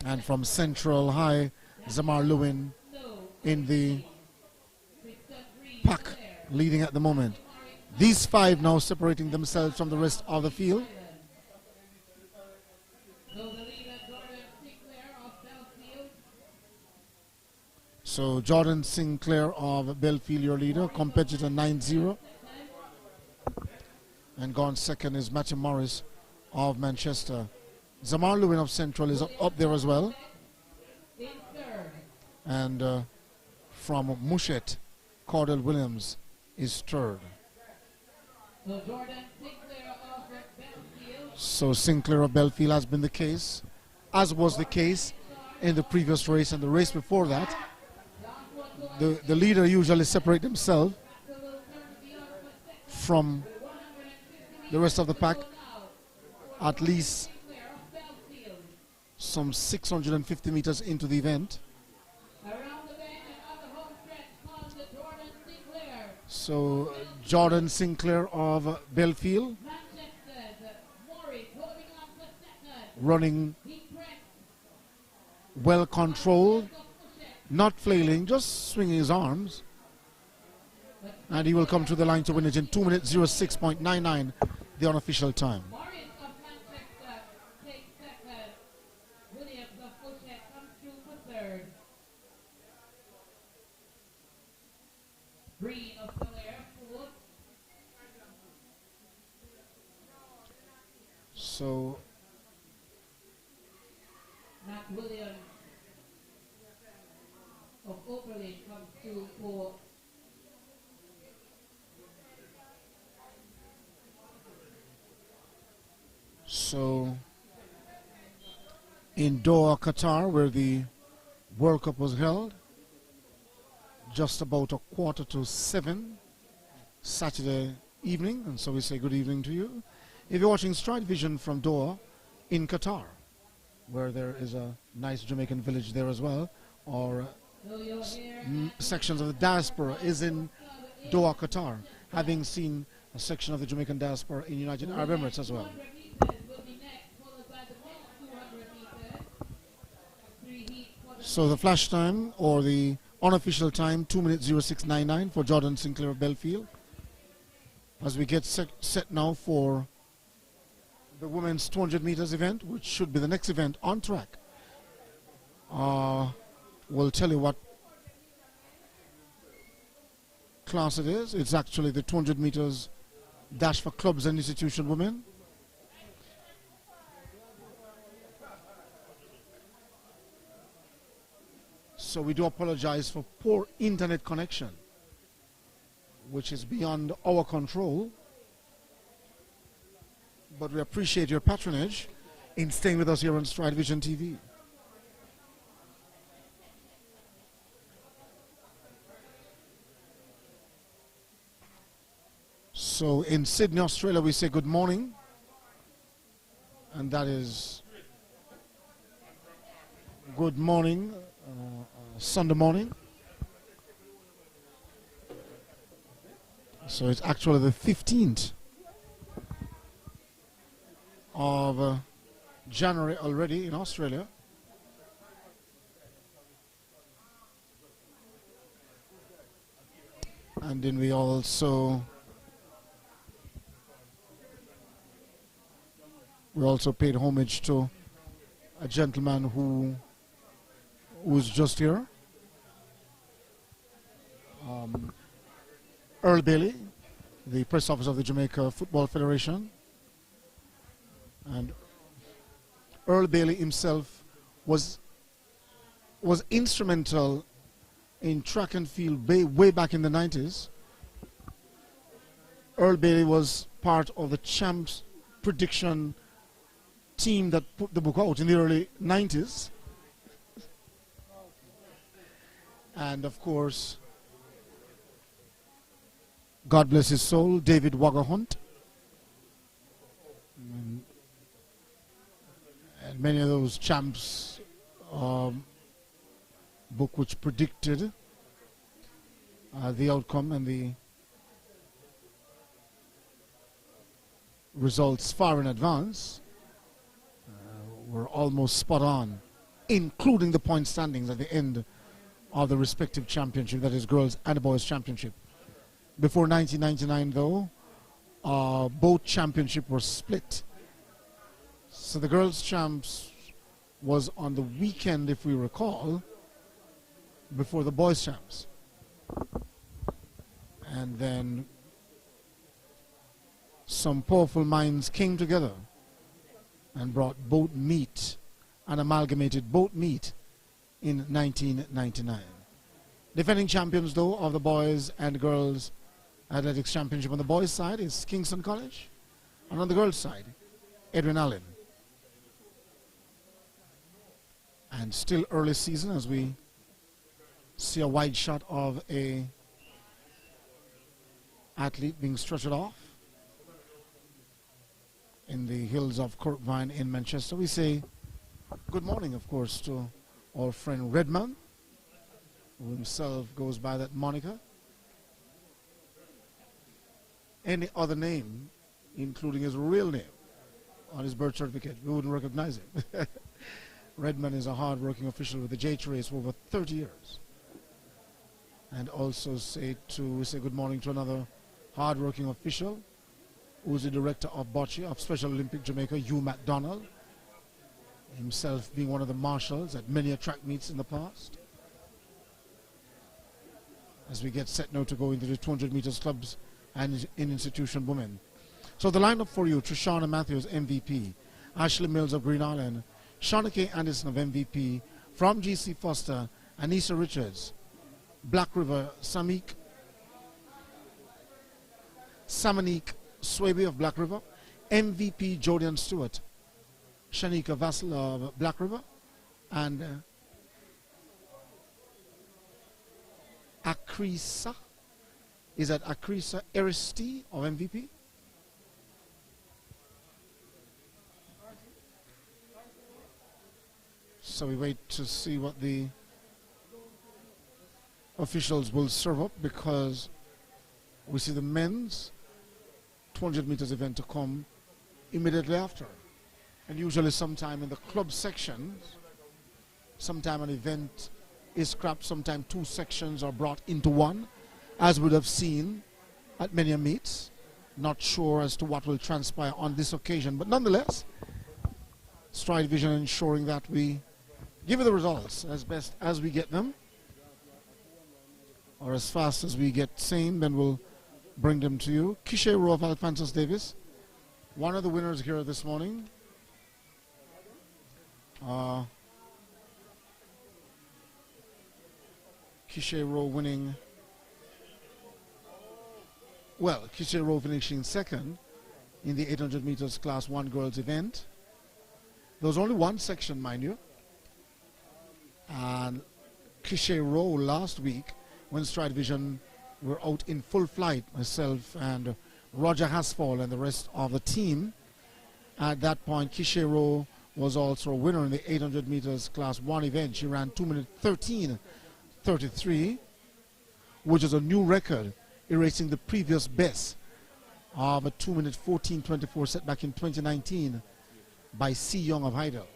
And from Central High, Zamar Lewin in the pack, leading at the moment. These five now separating themselves from the rest of the field. So Jordan Sinclair of Belfield, your leader, competitor 9-0. And gone second is Matthew Morris of Manchester. Zamar Lewin of Central is up there as well. And from Mushet, Cordell Williams is third. So Sinclair of Belfield has been the case, as was the case in the previous race and the race before that. The leader usually separates himself from the rest of the pack at least some 650 meters into the event. So Jordan Sinclair of Belfield running well controlled, not flailing, just swinging his arms. And he will come to the line to win it in 2 minutes 06.99, the unofficial time. So Matt Williams of Oberlin comes through for So in Doha, Qatar, where the World Cup was held, just about 6:45 Saturday evening, and so we say good evening to you. If you're watching Stride Vision from Doha in Qatar, where there is a nice Jamaican village there as well, or sections of the diaspora is in Doha, Qatar, having seen a section of the Jamaican diaspora in United Arab Emirates as well. So the flash time, or the unofficial time, 2 minutes 06.99 for Jordan Sinclair of Belfield. As we get set now for the women's 200 meters event, which should be the next event on track. We'll tell you what class it is. It's actually the 200 meters dash for clubs and institution women. So we do apologize for poor internet connection, which is beyond our control. But we appreciate your patronage in staying with us here on Stride Vision TV. So in Sydney, Australia, we say good morning. And that is good morning, Sunday morning. So it's actually the 15th of January already in Australia. And then we also paid homage to a gentleman who was just here, Earl Bailey, the press officer of the Jamaica Football Federation. And Earl Bailey himself was instrumental in track and field way back in the 90s. Earl Bailey was part of the Champs prediction team that put the book out in the early 90s. And of course, God bless his soul, David Wagahunt. And many of those Champs book which predicted the outcome and the results far in advance were almost spot on including the point standings at the end of the respective championship, that is girls and boys championship. Before 1999 though, both championships were split. So the girls champs was on the weekend, if we recall, before the boys champs. And then some powerful minds came together and brought both meet and amalgamated both meet in 1999. Defending champions though of the boys and girls athletics championship on the boys side is Kingston College, and on the girls side Edwin Allen. And still early season as we see a wide shot of a athlete being stretched off in the hills of KIRKVINE in Manchester. We say good morning, of course, to our friend Redman, who himself goes by that moniker. Any other name, including his real name, on his birth certificate, we wouldn't recognize him. Redman is a hard-working official with the Jaaa for over 30 years. And also say good morning to another hard-working official, who's the director of bocce of Special Olympic Jamaica, Hugh MacDonald, himself being one of the marshals at many track meets in the past. As we get set now to go into the 200 meters clubs and in-institution women. So the lineup for you: Trishana Matthews, MVP; Ashley Mills of Green Island; Shauna K. Anderson of MVP; from GC Foster, Anissa Richards; Black River, Samanique Swaby of Black River; MVP Jodian Stewart; Shanika Vassal of Black River; and Akrisa, is that Akrisa Aristi of MVP? So we wait to see what the officials will serve up, because we see the men's 200 meters event to come immediately after. And usually sometime in the club sections, sometime an event is scrapped, sometime two sections are brought into one, as we would have seen at many meets. Not sure as to what will transpire on this occasion, but nonetheless, Stride Vision ensuring that we give you the results as best as we get them, or as fast as we get same, then we'll bring them to you. Kishe Rowe of Alphonsus Davis, one of the winners here this morning. Kishe Rowe winning, well, Kishe Rowe finishing second in the 800 meters class 1 girls event. There was only one section, mind you. And Kishe Rowe last week, when Stride Vision were out in full flight, myself and Roger Hasfall and the rest of the team, at that point Kishe Rowe was also a winner in the 800 meters class 1 event. She ran 2 minutes 13:33, which is a new record, erasing the previous best of a 2 minutes 14:24 set back in 2019 by C. Young of Heidel.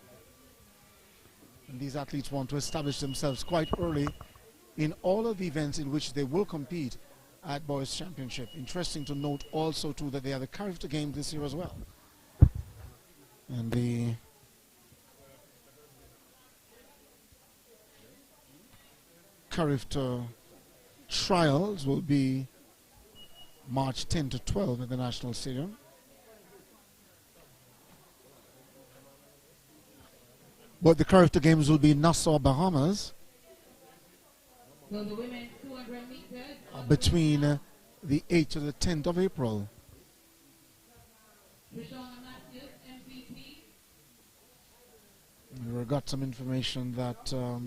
And these athletes want to establish themselves quite early in all of the events in which they will compete at Boys Championship. Interesting to note also too that they are the character game this year as well. And the character trials will be March 10 to 12 at the National Stadium. But the character games will be in Nassau, Bahamas, So the women's 200 meters between the 8th to the 10th of April. Trishana Matthews, MVP. We got some information that Anissa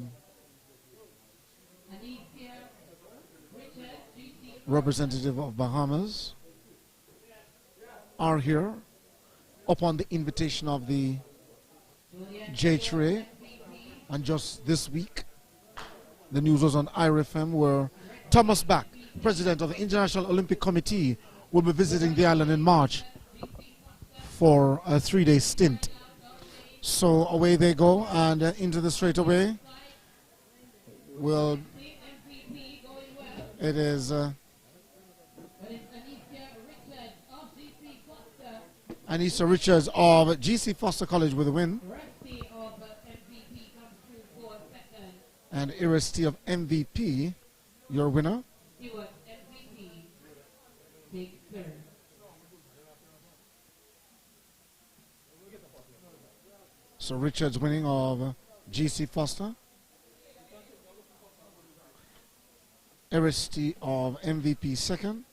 Richards, GC. representative of Bahamas are here upon the invitation of the Jaaa. And just this week, the news was on IRFM, where Thomas Bach, president of the International Olympic Committee, will be visiting the island in March for a 3-day stint. So away they go, and into the straightaway. Will MVP going well. it is But it's Anicia Richards of GC Foster. Anissa Richards of GC Foster College with a win, Rusty of MVP comes through for second. and Iresti of MVP, your winner. Stewart MVP takes third. So Richards winning of GC Foster. Iresti of MVP second.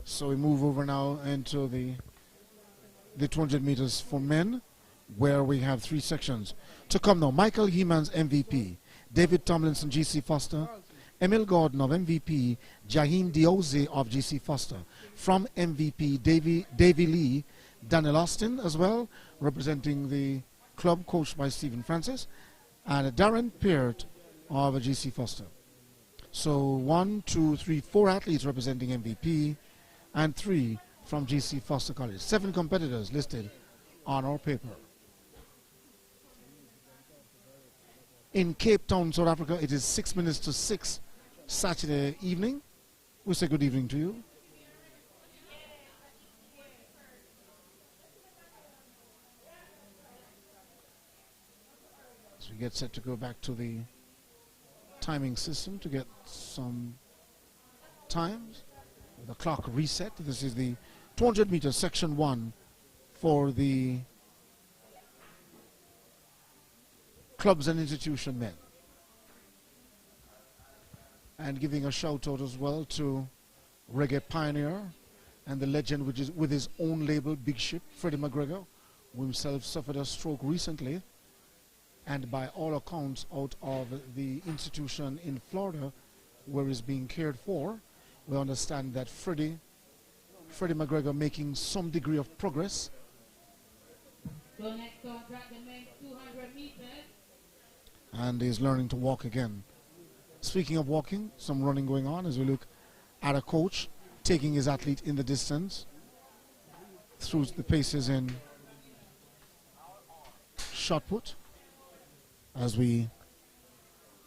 So we move over now into the 200 meters for men, where we have three sections. To come now, Michael Heeman's MVP, David Tomlinson, GC Foster, Emil Gordon of MVP, Jahin Dioze of GC Foster. From MVP, Davy Lee, Daniel Austin as well, representing the club coached by Stephen Francis, and Darren Peart of GC Foster. So 1, 2, 3, 4 athletes representing MVP, and 3 from GC Foster College. 7 competitors listed on our paper. In Cape Town, South Africa, it is 6 minutes to 6 Saturday evening. We say good evening to you. So we get set to go back to the timing system to get some times. The clock reset. This is the 200 meter section 1 for the clubs and institution men. And giving a shout out as well to reggae pioneer and the legend which is with his own label, Big Ship, Freddie McGregor, who himself suffered a stroke recently, and by all accounts out of the institution in Florida where he's being cared for. We understand that Freddie McGregor making some degree of progress. So next on track, the men's 200 meters. And he's learning to walk again. Speaking of walking, some running going on as we look at a coach taking his athlete in the distance through the paces in shot put. As we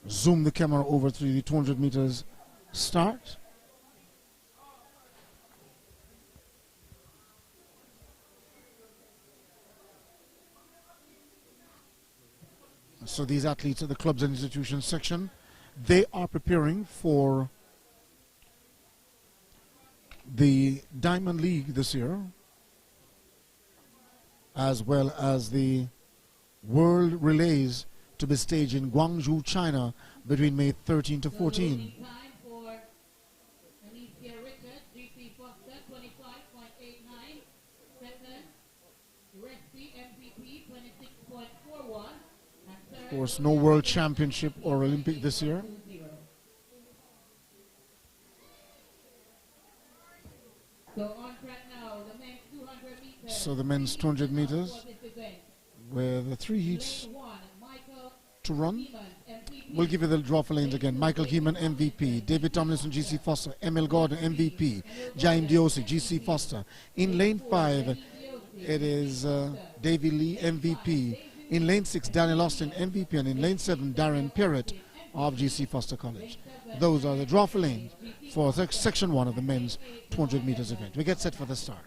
zoom the camera over to the 200 meters start. So these athletes at the clubs and institutions section, they are preparing for the Diamond League this year, as well as the World Relays to be staged in Guangzhou, China between May 13 to 14. Time for Anicia Richards, GC Foster, 25.89. Second, Resty MVP, 26.41. Of course, no World Championship or Olympic this year. So on track now, the men's 200 meters. So the men's 200 meters, with the 3 heats to run. We'll give you the draw for lanes again. Michael Heeman, MVP. David Tomlinson, GC Foster. Emil Gordon, MVP. Jaim Diosi, GC Foster. In lane 5, it is Davy Lee, MVP. In lane 6, Daniel Austin, MVP. And in lane 7, Darren Peart of GC Foster College. Those are the draw for lanes for section 1 of the men's 200 meters event. We get set for the start.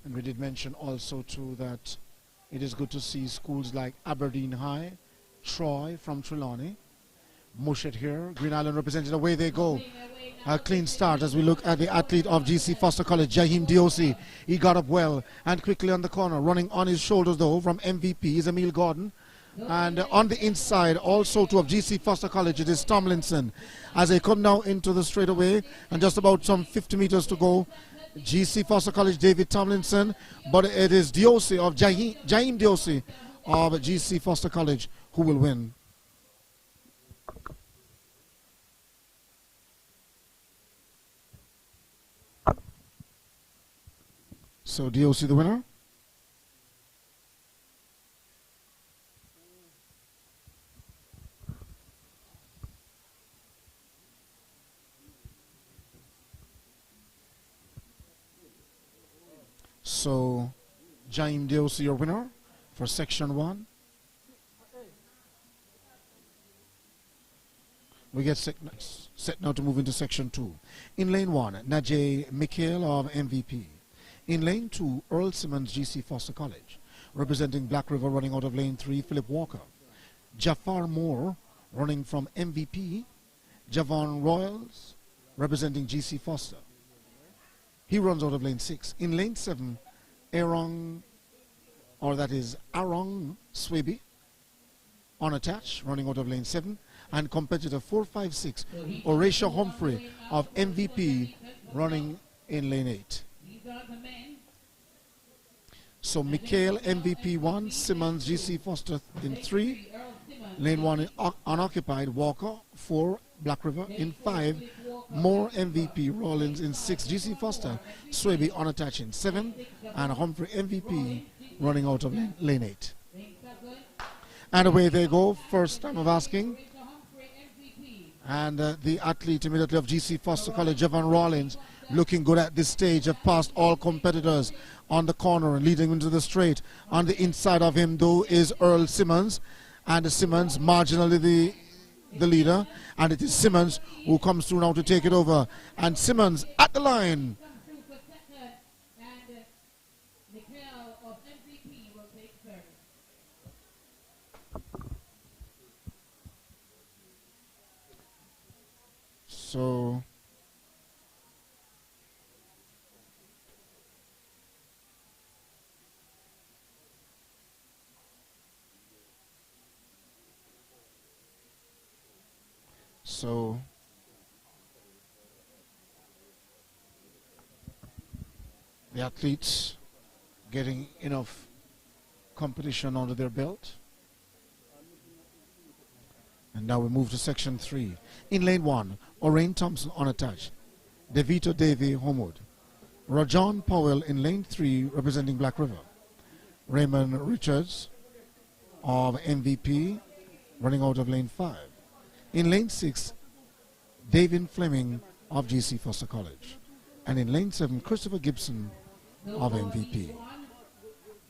And we did mention also too that it is good to see schools like Aberdeen High, Troy from Trelawney, Mushet here, Green Island represented. Away they go. A clean start as we look at the athlete of GC Foster College, Jahim Diosi. He got up well and quickly on the corner, running on his shoulders though from MVP is Emil Gordon. And on the inside also to of GC Foster College, it is Tomlinson. As they come now into the straightaway and just about some 50 meters to go, GC Foster College, David Tomlinson, but it is Diosi of Jaim Diosi of GC Foster College who will win. So Diosi the winner. So, Jaime Deos, your winner for section 1. We get set now to move into section 2. In lane 1, Najee Mikhail of MVP. In lane 2, Earl Simmons, GC Foster College. Representing Black River, running out of lane 3, Philip Walker. Jafar Moore, running from MVP. Javon Royals, representing GC Foster. He runs out of lane 6. In lane 7, Arong Swaby, unattached, running out of lane 7. And competitor 456, Horatio Humphrey of MVP, running in lane 8. So Mikhail MVP 1, Simmons GC Foster in 3, lane 1 unoccupied, Walker 4, Black River in 5, Moore MVP, Rollins in 6, GC Foster, Swaby unattached in 7, and Humphrey MVP running out of lane 8. And away they go, first time of asking. And the athlete immediately of GC Foster College, Javon Rollins, looking good at this stage, have passed all competitors on the corner and leading into the straight. On the inside of him, though, is Earl Simmons. And Simmons marginally the leader. And it is Simmons who comes through now to take it over. And Simmons at the line. So the athletes getting enough competition under their belt. And now we move to section 3. In lane 1, Orain Thompson unattached. DeVito Davey Homewood. Rajon Powell in lane 3, representing Black River. Raymond Richards of MVP, running out of lane 5. In lane 6, David Fleming of GC Foster College. And in lane 7, Christopher Gibson of MVP.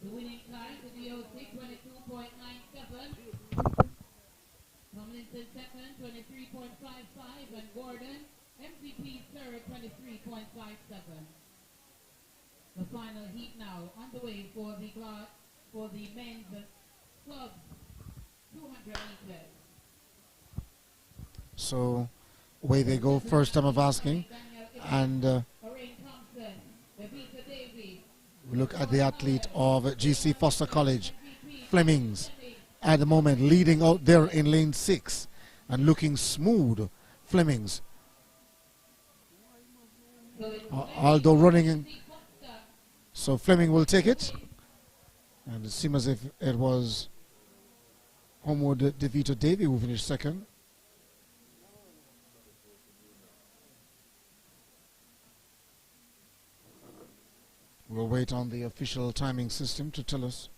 The winning time to the OC 22.97. Tomlinson second, 23.55, and Gordon, MVP third, 23.57. The final heat now underway for the men's club 200 meters. So away they go, first time of asking, and we look at the athlete of GC Foster College, Flemings, at the moment leading out there in lane 6 and looking smooth. Flemings, although running in, so Fleming will take it, and it seems as if it was Homewood DeVito Davey who finished second. We'll wait on the official timing system to tell us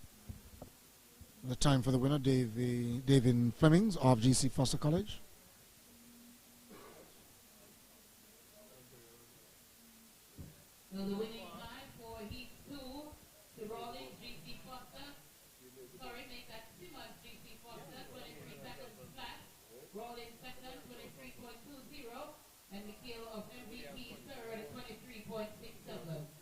the time for the winner, David Flemings of GC Foster College. So the winning time for heat 2 to Rollins GC Foster. Sorry, make that Simmons GC Foster, 23 seconds flat. Rollins second, 23.20. And Mikhail of MVP third, 23.67.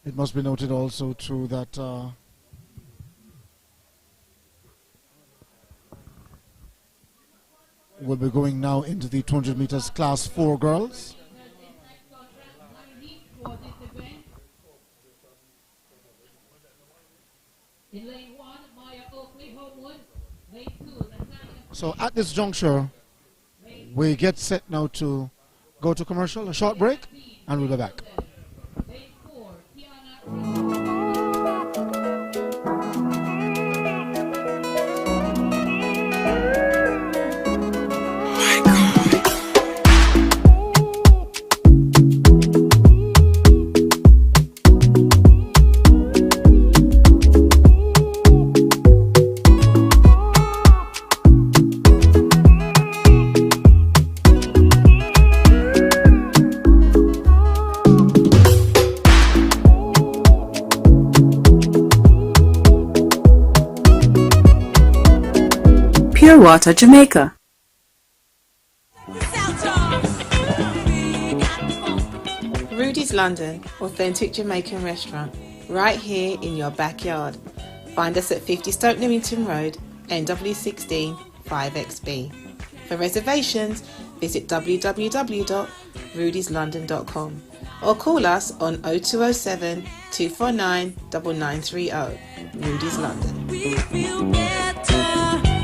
It must be noted also too that we'll be going now into the 200 meters class 4 girls. So at this juncture, we get set now to go to commercial, a short break, and we'll be back. Water, Jamaica. Rudy's London, authentic Jamaican restaurant, right here in your backyard. Find us at 50 Stoke Newington Road, NW16 5XB. For reservations, visit www.rudyslondon.com or call us on 0207 249 9930. Rudy's London. We feel better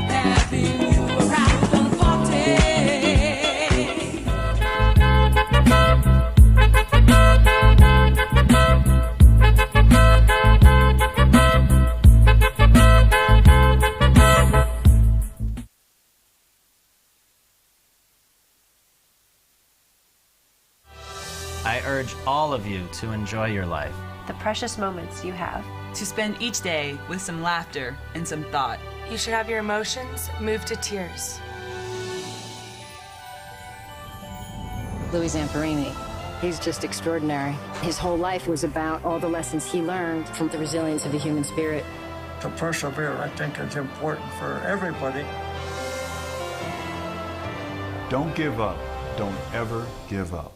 having you around the party. I urge all of you to enjoy your life. The precious moments you have. To spend each day with some laughter and some thought. You should have your emotions move to tears. Louis Zamperini, he's just extraordinary. His whole life was about all the lessons he learned from the resilience of the human spirit. To persevere, I think, is important for everybody. Don't give up. Don't ever give up.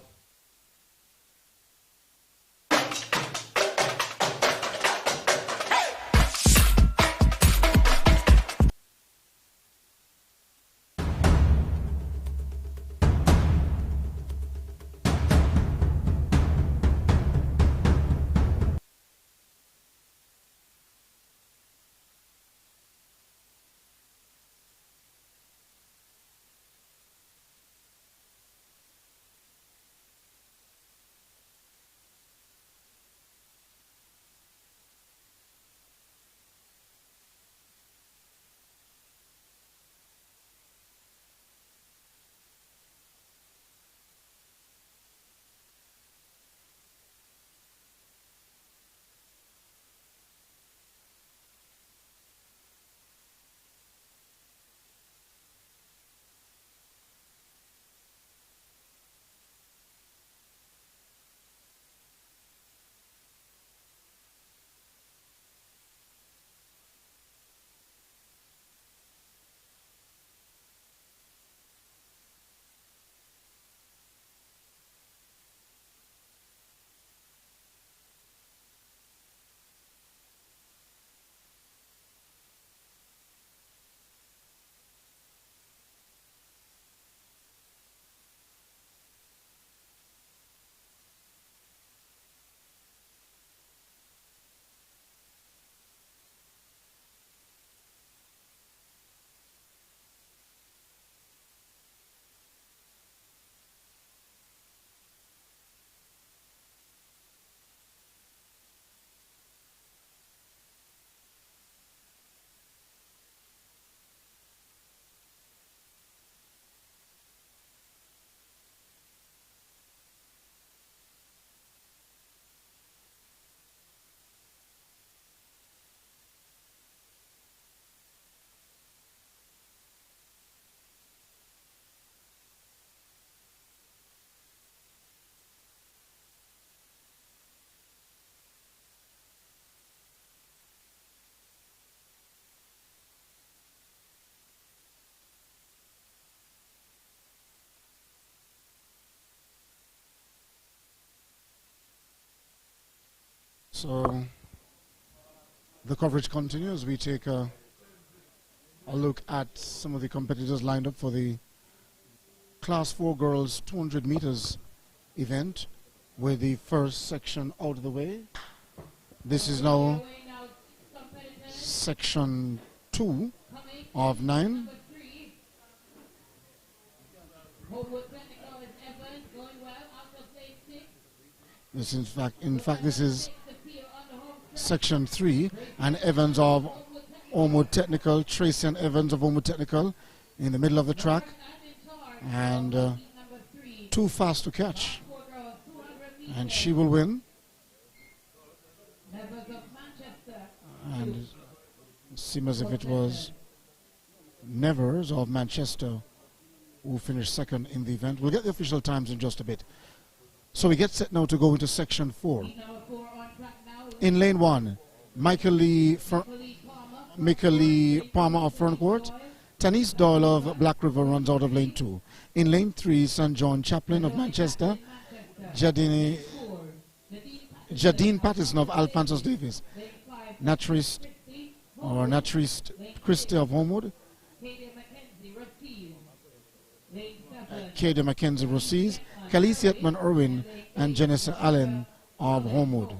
So the coverage continues. We take a look at some of the competitors lined up for the Class 4 Girls 200 meters event, with the first section out of the way. This is now section 2 of 9. This in fact this is section 3, and Evans of Ormwood Technical, Tracy and Evans of Ormwood Technical in the middle of the track, and too fast to catch, and she will win. And it seems as if it was Nevers of Manchester who finished second in the event. We'll get the official times in just a bit. So we get set now to go into section 4. In lane 1, Michael Lee Palmer of Ferncourt Tanis Doyle of Black River runs out of lane 2. In lane 3, St. John Chaplin of Manchester, Jadine Patterson of Alphonsus Davis, Naturist Christie of Homewood, Katie Mackenzie Rosses, Khaleesi Etman Irwin, and Janice Allen of Homewood.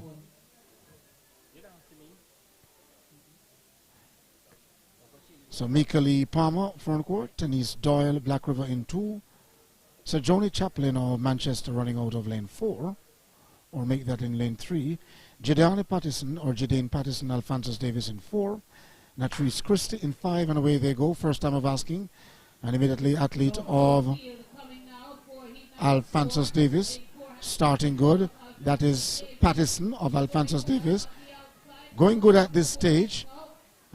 So Mika Lee Palmer, front court, Tanis Doyle, Black River in 2, Sir Joni Chaplin of Manchester running out of lane 4, or make that in lane 3, Jadane Patterson, Alphonsus Davis in 4, Natrice Christie in 5, and away they go, first time of asking, and immediately athlete of Alphonsus Davis, starting good, that is Patterson of Alphonsus Davis, going good at this stage,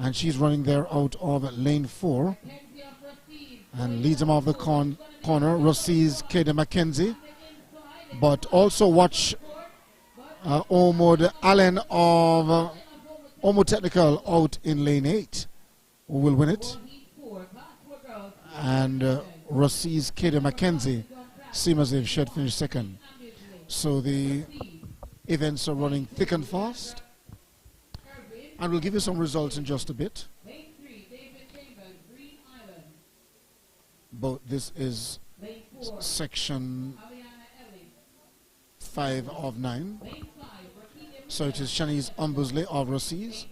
and she's running there out of lane 4 and leads them off the corner. Rossi's Katie Mackenzie, but also watch Omod Allen of Omod Technical out in lane 8, who will win it, and Rossi's Katie Mackenzie seem as if she had finished second. So the events are running thick and fast, and we'll give you some results in just a bit. But this is section 5 of 9. So it is Shanice Umbusley of Rossi's,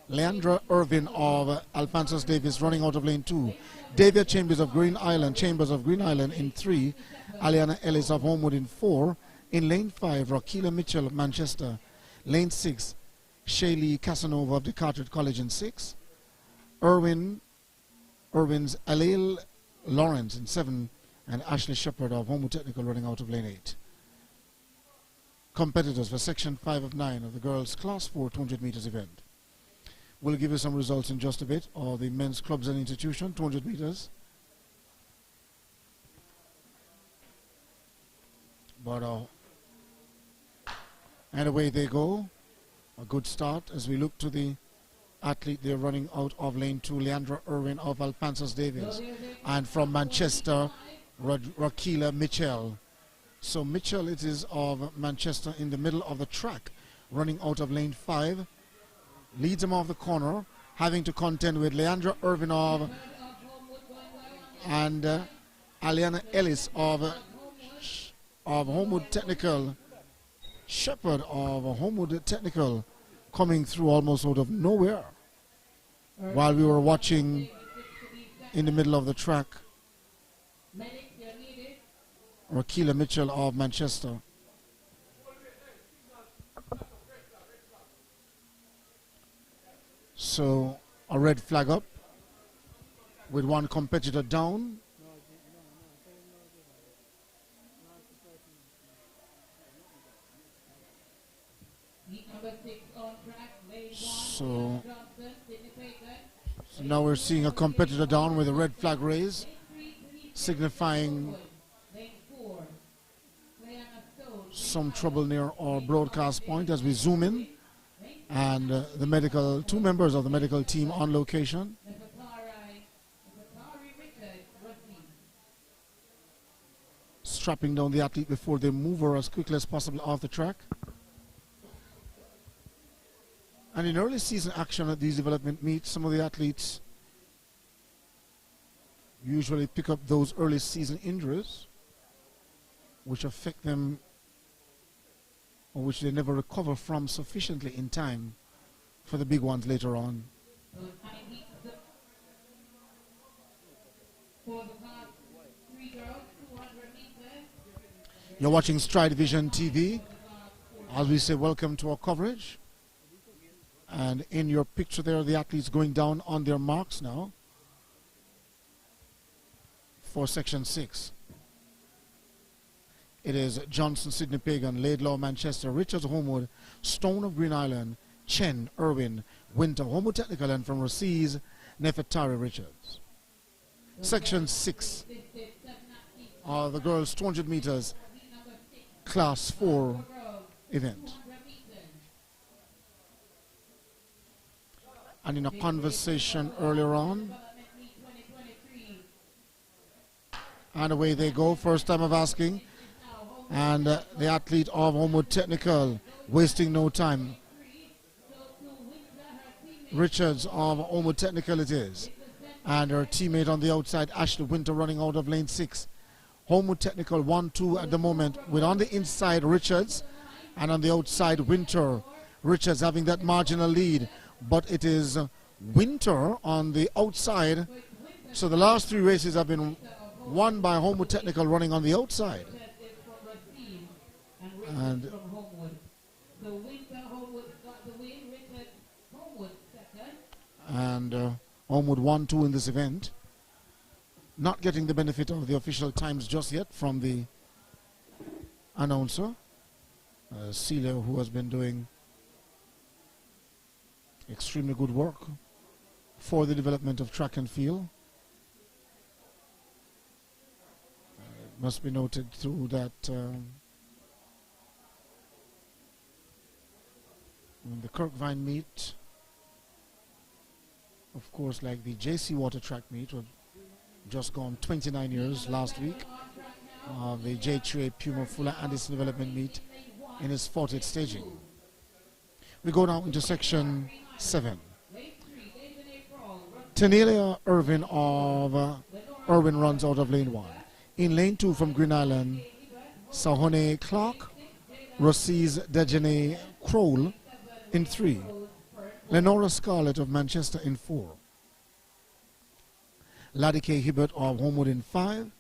Leandra Irvin of Alphonsus Davis running out of lane 2, Davia Chambers of Green Island in 3, Aliana Ellis of Homewood in 4, in lane 5, Rakila Mitchell of Manchester, lane 6, Shaylee Casanova of DeCarteret College in 6, Irwin's Alil Lawrence in 7, and Ashley Shepard of Homewood Technical running out of lane 8. Competitors for section 5 of 9 of the girls class 4 200 meters event. We'll give you some results in just a bit of the men's clubs and institution 200 meters. But and away they go. A good start as we look to the athlete there running out of lane 2, Leandra Irwin of Alphonsus Davis, and from Manchester, Rakila Mitchell. So Mitchell, it is of Manchester, in the middle of the track, running out of lane 5, leads him off the corner, having to contend with Leandra Irvin of and Aliana Ellis of Homewood Technical, Shepard of Homewood Technical, coming through almost out of nowhere while we were watching in the middle of the track Rakila Mitchell of Manchester. So a red flag up with one competitor down. So now we're seeing a competitor down with a red flag raised, signifying some trouble near our broadcast point as we zoom in, and the two members of the medical team on location. Strapping down the athlete before they move her as quickly as possible off the track. And in early season action at these development meets, some of the athletes usually pick up those early season injuries which affect them, or which they never recover from sufficiently in time for the big ones later on. You're watching Stride Vision TV. As we say, welcome to our coverage. And in your picture there, the athletes going down on their marks now for section 6. It is Johnson, Sydney Pagan, Laidlaw, Manchester, Richards, Homewood, Stone of Green Island, Chen, Irwin, Winter, Homewood Technical, and from Rossi's, Nefertari Richards. Section 6 are the girls 200 meters class 4 event. And in a conversation earlier on And away they go. First time of asking. And the athlete of Homewood Technical wasting no time. Richards of Homewood Technical it is. And her teammate on the outside, Ashley Winter, running out of lane 6. Homewood Technical 1-2 at the moment, with on the inside Richards and on the outside Winter. Richards having that marginal lead, but it is Winter on the outside. So the last 3 races have been won by Homewood Technical running on the outside. And Homewood 1-2 in this event. Not getting the benefit of the official times just yet from the announcer, Celia, who has been doing extremely good work for the development of track and field. It must be noted through that in the KIRKVINE meet, of course, like the JC Water Track meet, we've just gone 29 years last week. The J3A Puma Fuller Anderson Development meet in its 40th staging. We go now into section 7. Tenelia Irvin of Irvin runs out of lane 1. In lane 2 from Green Island, Sahone Clark, Rossi's Dejane Crowell in 3. Lenora Scarlett of Manchester in 4. Laddie K. Hibbert of Homewood in 5.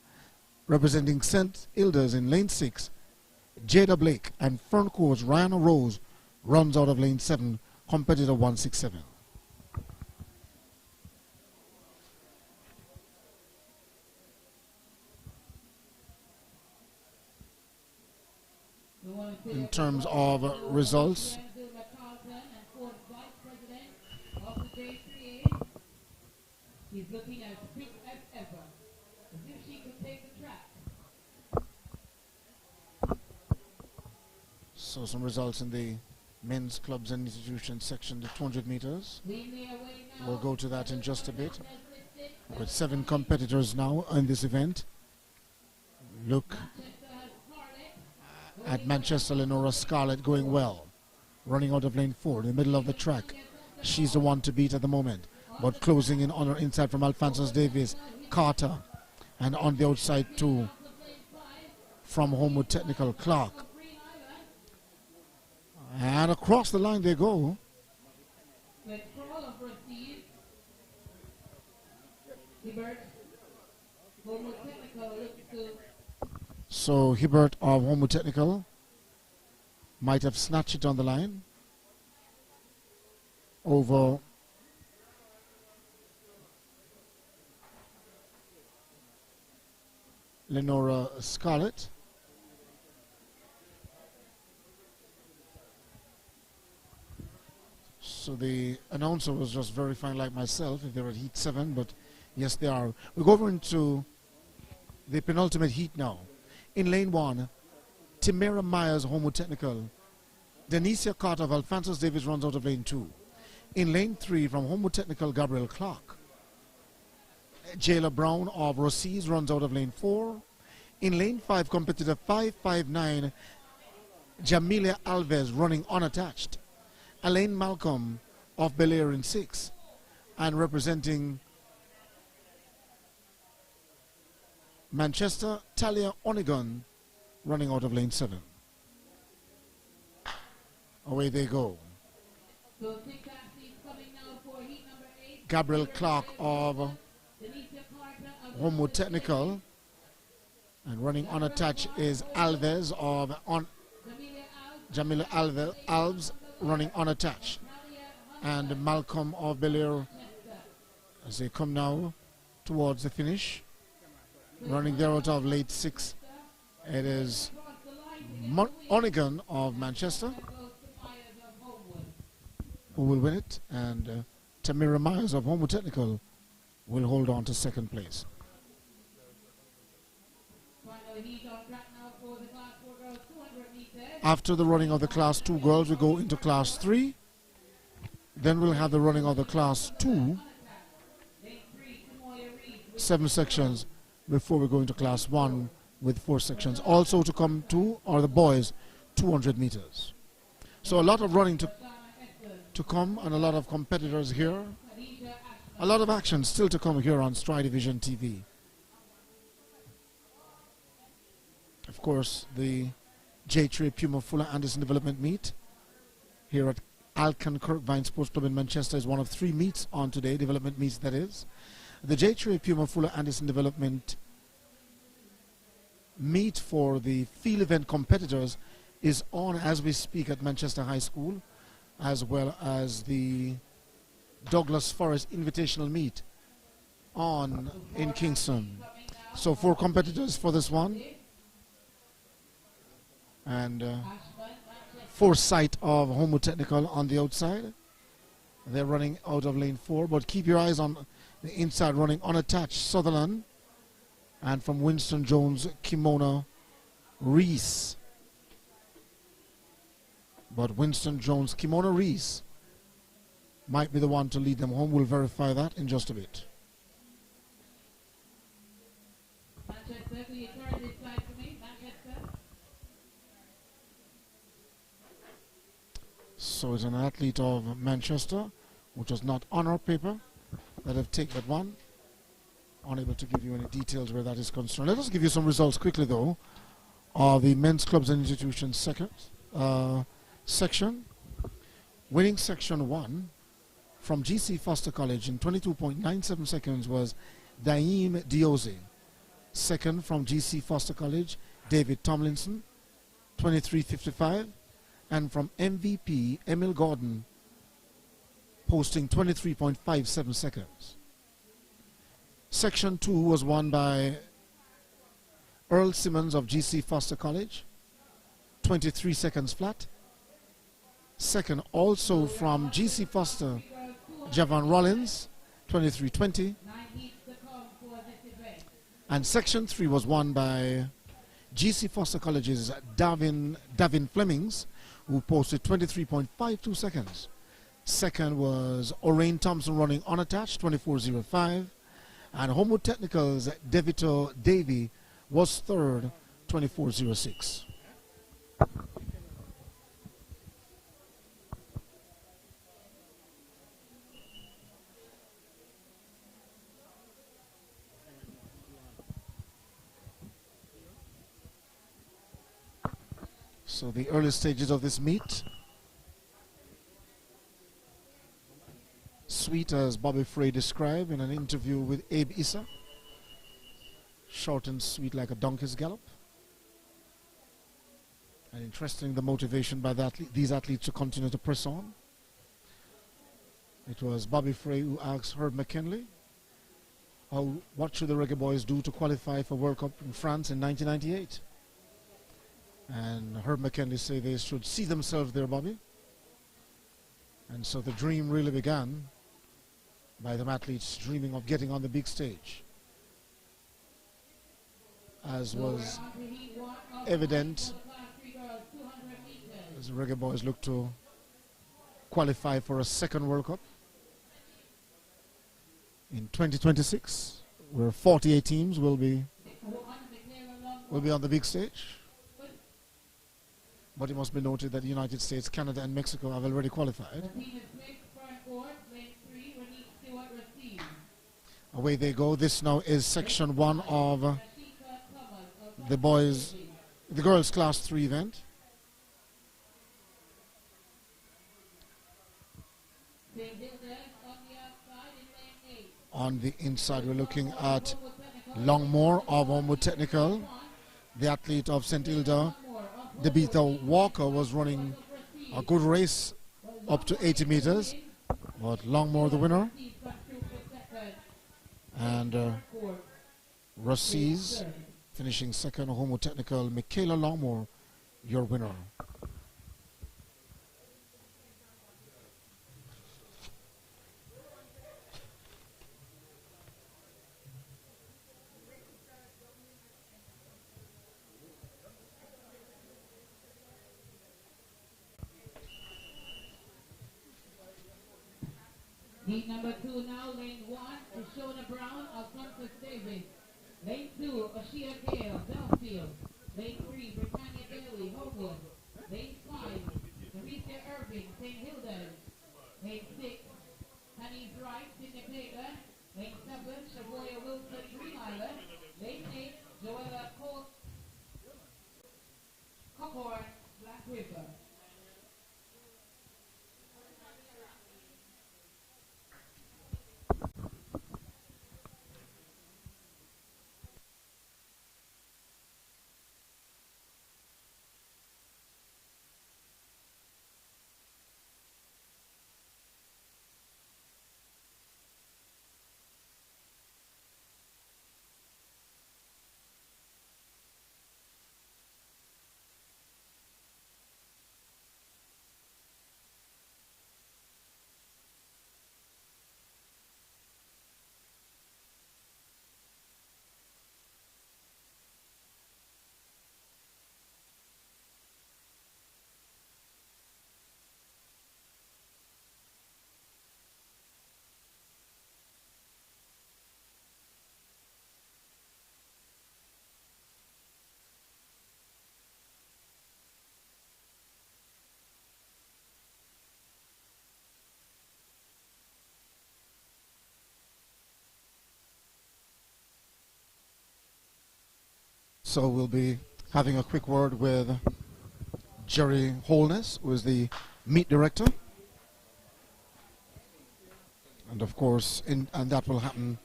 Representing St. Hilda's in lane 6, Jada Blake and Ferncourt's Rihanna Rose runs out of lane 7, competitor 167. In terms of results, she's looking as quick as ever, as if she could take the track. So some results in the men's clubs and institutions section, the 200 meters. We'll go to that in just a bit. With 7 competitors now in this event. Look at Manchester Lenora Scarlett going well. Running out of lane 4 in the middle of the track. She's the one to beat at the moment. But closing in on her inside from Alphonsus Davis, Carter. And on the outside too from Homewood Technical, Clark. And across the line they go. So Hibbert of Homewood Technical might have snatched it on the line over Lenora Scarlett. So the announcer was just verifying, like myself, if they're at heat 7, but yes they are. We go over into the penultimate heat now. In lane 1, Timera Myers, Homewood Technical. Denicia Carter of Alphonsus Davis runs out of lane 2. In lane 3 from Homewood Technical, Gabriel Clark. Jayla Brown of Rossi's runs out of lane 4. In lane 5, competitor 559, Jamilia Alves running unattached. Elaine Malcolm of Bel Air in 6. And representing Manchester, Talia Onigon running out of lane 7. Away they go. Gabriel Clark of Homewood Technical. And running unattached is Alves of Jamila Alves running unattached. And Malcolm of Bel Air as they come now towards the finish. Running there out of late 6. It is Onigan of Manchester who will win it, and Tamira Myers of Homewood Technical will hold on to second place. After the running of the Class 2 girls, we go into Class 3. Then we'll have the running of the Class 2. 7 sections. before we go into class 1 with 4 sections. Also to come to are the boys 200 meters. So a lot of running to come and a lot of competitors here. A lot of action still to come here on Stride Division TV. Of course, the J3 Puma Fuller Anderson Development Meet here at ALCAN KIRKVINE Sports Club in Manchester is one of 3 meets on today, development meets that is. The J3 Puma Fuller Anderson Development Meet for the field event competitors is on as we speak at Manchester High School, as well as the Douglas Forest Invitational Meet on in Kingston. So 4 competitors for this one, and foresight of Homo Technical on the outside. They're running out of lane 4, but keep your eyes on the inside, running unattached Sutherland, and from Winston Jones Kimono Reese. But Winston Jones Kimono Reese might be the one to lead them home. We'll verify that in just a bit. Manchester, will you turn this side for me? Manchester. So it's an athlete of Manchester, which was not on our paper, that have taken that one. Unable to give you any details where that is concerned. Let us give you some results quickly, though, of the men's clubs and institutions section. Winning section 1 from GC Foster College in 22.97 seconds was Daim Dioze. Second from GC Foster College, David Tomlinson, 23.55. And from MVP, Emil Gordon, posting 23.57 seconds. Section 2 was won by Earl Simmons of GC Foster College, 23 seconds flat. Second, also from GC Foster, Javon Rollins, 23.20. And section 3 was won by GC Foster College's Davin Flemings, who posted 23.52 seconds. Second was Orain Thompson running unattached, 24.05. And Homo Technical's Devito Davy was third, 24.06. So the early stages of this meet. Sweet, as Bobby Frey described in an interview with Abe Issa. Short and sweet like a donkey's gallop. And interesting, the motivation by these athletes to continue to press on. It was Bobby Frey who asked Herb McKinley, what should the Reggae Boys do to qualify for World Cup in France in 1998? And Herb McKinley said they should see themselves there, Bobby. And so the dream really began by the athletes dreaming of getting on the big stage, as was evident as the Reggae Boys look to qualify for a second World Cup in 2026, where 48 teams will be on the big stage. But it must be noted that the United States, Canada, and Mexico have already qualified. Away they go. This now is section 1 of the girls' class 3 event. On the inside, we're looking at Longmore of Homo Technical, the athlete of St. Hilda. Debita Walker was running a good race up to 80 meters, but Longmore the winner. And Russies finishing second. Homo Technical, Michaela Longmore, your winner. Heat number 2 now, lane 1, is Shona Brown of Francis Davis. Lane 2, Ashia Gale, Belfield. Lane 3, Britannia Bailey, Homewood. Lane 5, Alicia Irving, St. Hilda's. Lane 6, Honey's Right, Sydney Vega. Lane 7, Shavoya Wilson, Green Island. Lane 8, Joella Cockhorn, Black River. So we'll be having a quick word with Jerry Holness, who is the meet director. And of course, and that will happen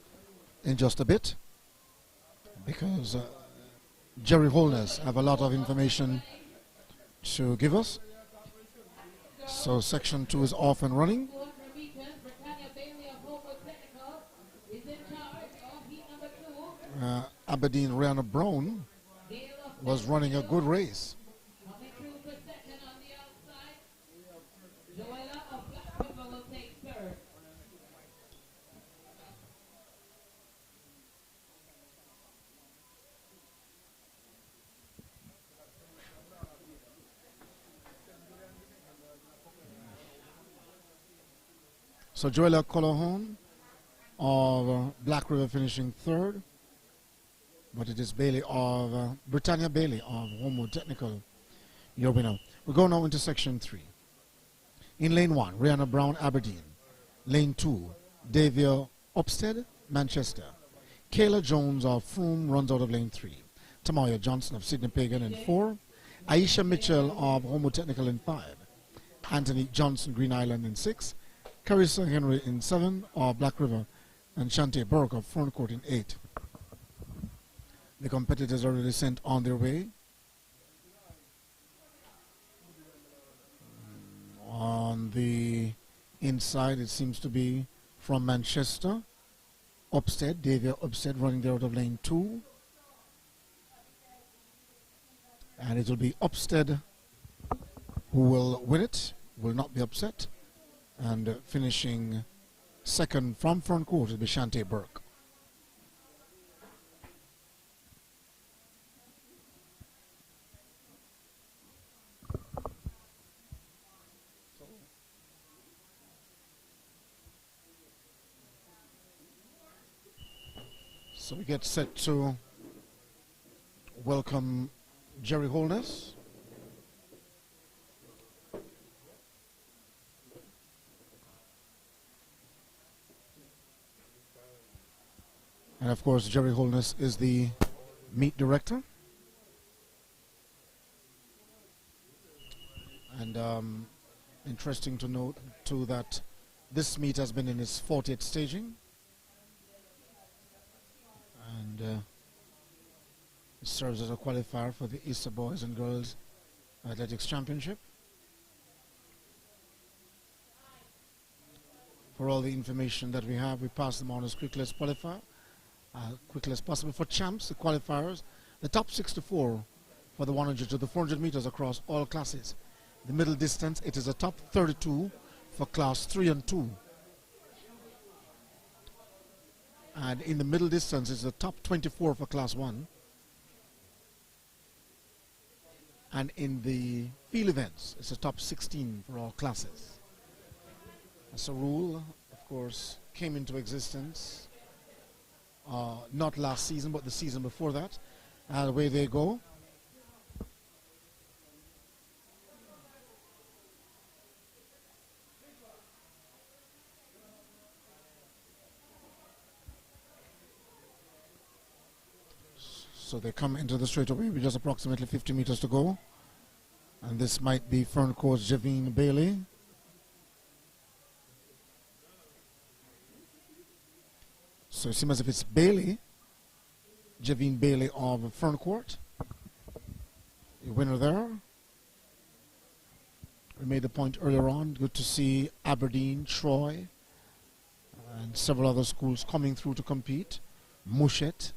in just a bit, because Jerry Holness have a lot of information to give us. So section 2 is off and running. Aberdeen Rihanna Brown was running a good race. So Joella Colahone of Black River finishing third, but it is Bailey of Britannia Bailey of Homewood Technical, your winner. We go now into section 3. In lane 1, Rihanna Brown, Aberdeen. Lane 2, Davia Upstead, Manchester. Kayla Jones of Froome runs out of lane 3. Tamaya Johnson of Sydney Pagan in 4. Aisha Mitchell of Homewood Technical in 5. Anthony Johnson, Green Island in 6. Carissa Henry in 7 of Black River, and Shante Burke of Front Court in 8. The competitors are already sent on their way. On the inside, it seems to be from Manchester, Upstead, Davia Upstead running there out of lane 2. And it will be Upstead who will win it, will not be upset. And finishing second from front court will be Shante Burke. So we get set to welcome Jerry Holness. And of course, Jerry Holness is the meet director. And interesting to note too that this meet has been in its 40th staging. And it serves as a qualifier for the Easter Boys and Girls Athletics Championship. For all the information that we have, we pass them on as quickly as quickly as possible. For champs, the qualifiers, the top 64 for the 100 to the 400 meters across all classes. The middle distance, it is a top 32 for class 3 and 2. And in the middle distance, it's the top 24 for class 1. And in the field events, it's the top 16 for all classes. That's a rule, of course, came into existence not last season, but the season before that. And away they go. So they come into the straightaway with just approximately 50 meters to go. And this might be Ferncourt's Javine Bailey. So it seems as if it's Bailey, Javine Bailey of Ferncourt. The winner there. We made the point earlier on. Good to see Aberdeen, Troy, and several other schools coming through to compete. Mushet,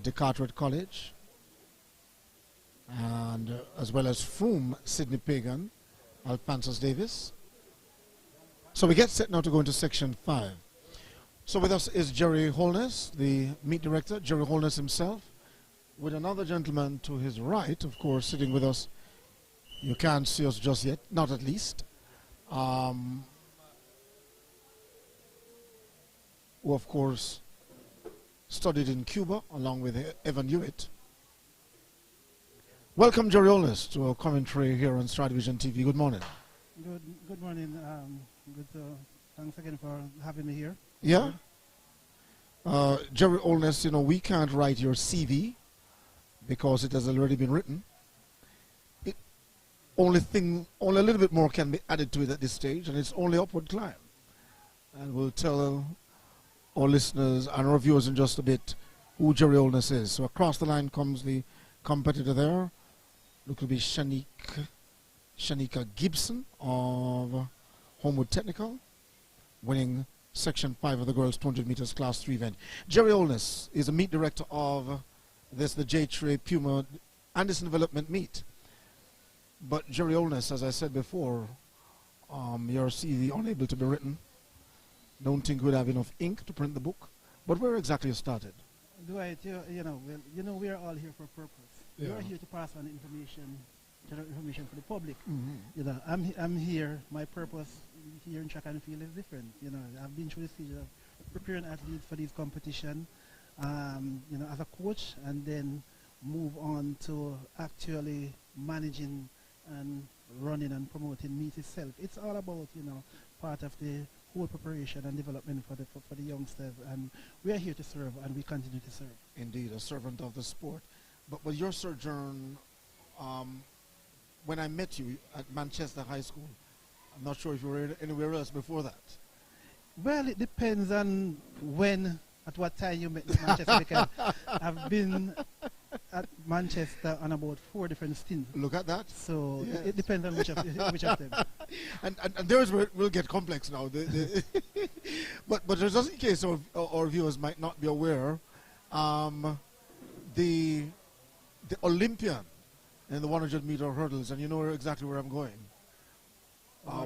De Carteret College, and as well as Froome, Sydney Pagan, Alphonsus Davis. So we get set now to go into section 5. So with us is Jerry Holness, the meet director, Jerry Holness himself, with another gentleman to his right, of course, sitting with us. You can't see us just yet, not at least. Who, of course, studied in Cuba along with Evan Hewitt. Welcome, Jerry Holness, to our commentary here on Star Division TV. Good morning. Good morning. Thanks again for having me here. Yeah. Jerry Holness, you know, we can't write your CV because it has already been written. Only a little bit more can be added to it at this stage, and it's only upward climb. And we'll tell our listeners and our viewers in just a bit who Jerry Holness is. So across the line comes the competitor there. Look to be Shanika Gibson of Homewood Technical, winning Section 5 of the girls 200 meters Class 3 event. Jerry Holness is a meet director of the J3 Puma Anderson Development Meet. But Jerry Holness, as I said before, your CV unable to be written. Don't think we'd have enough ink to print the book. But where exactly you started? Dwight, we are all here for a purpose. Yeah. We are here to pass on general information for the public. Mm-hmm. I'm here. My purpose here in track and field is different. I've been through the stage of preparing athletes for these competition, as a coach, and then move on to actually managing and running and promoting meet itself. It's all about, part of the whole preparation and development for the youngsters, and we are here to serve, and we continue to serve. Indeed, a servant of the sport. But your sojourn, when I met you at Manchester High School, I'm not sure if you were anywhere else before that. Well, it depends on at what time you met me at Manchester, because I've been at Manchester on about 4 different stints. Look at that. So yes. it depends on which of them. And there's where it will get complex now. But just in case our viewers might not be aware, the Olympian in the 100-meter hurdles, and you know exactly where I'm going,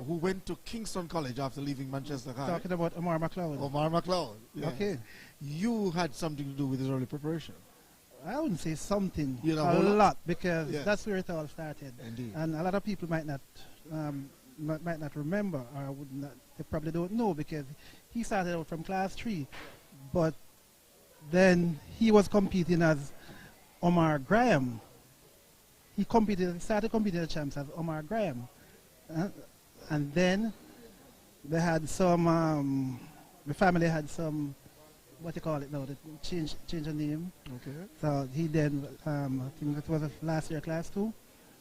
who went to Kingston College after leaving Manchester High. Talking about Omar McLeod. Omar McLeod. Yeah. Okay. You had something to do with his early preparation. I wouldn't say something, a lot, because that's where it all started. Indeed. And a lot of people might not remember, or they probably don't know, because he started out from Class 3, but then he was competing as Omar Graham. He started competing at champs as Omar Graham. And then they had some, the family had some, what you call it now, they change the name. Okay. So he then, I think it was last year, Class 2,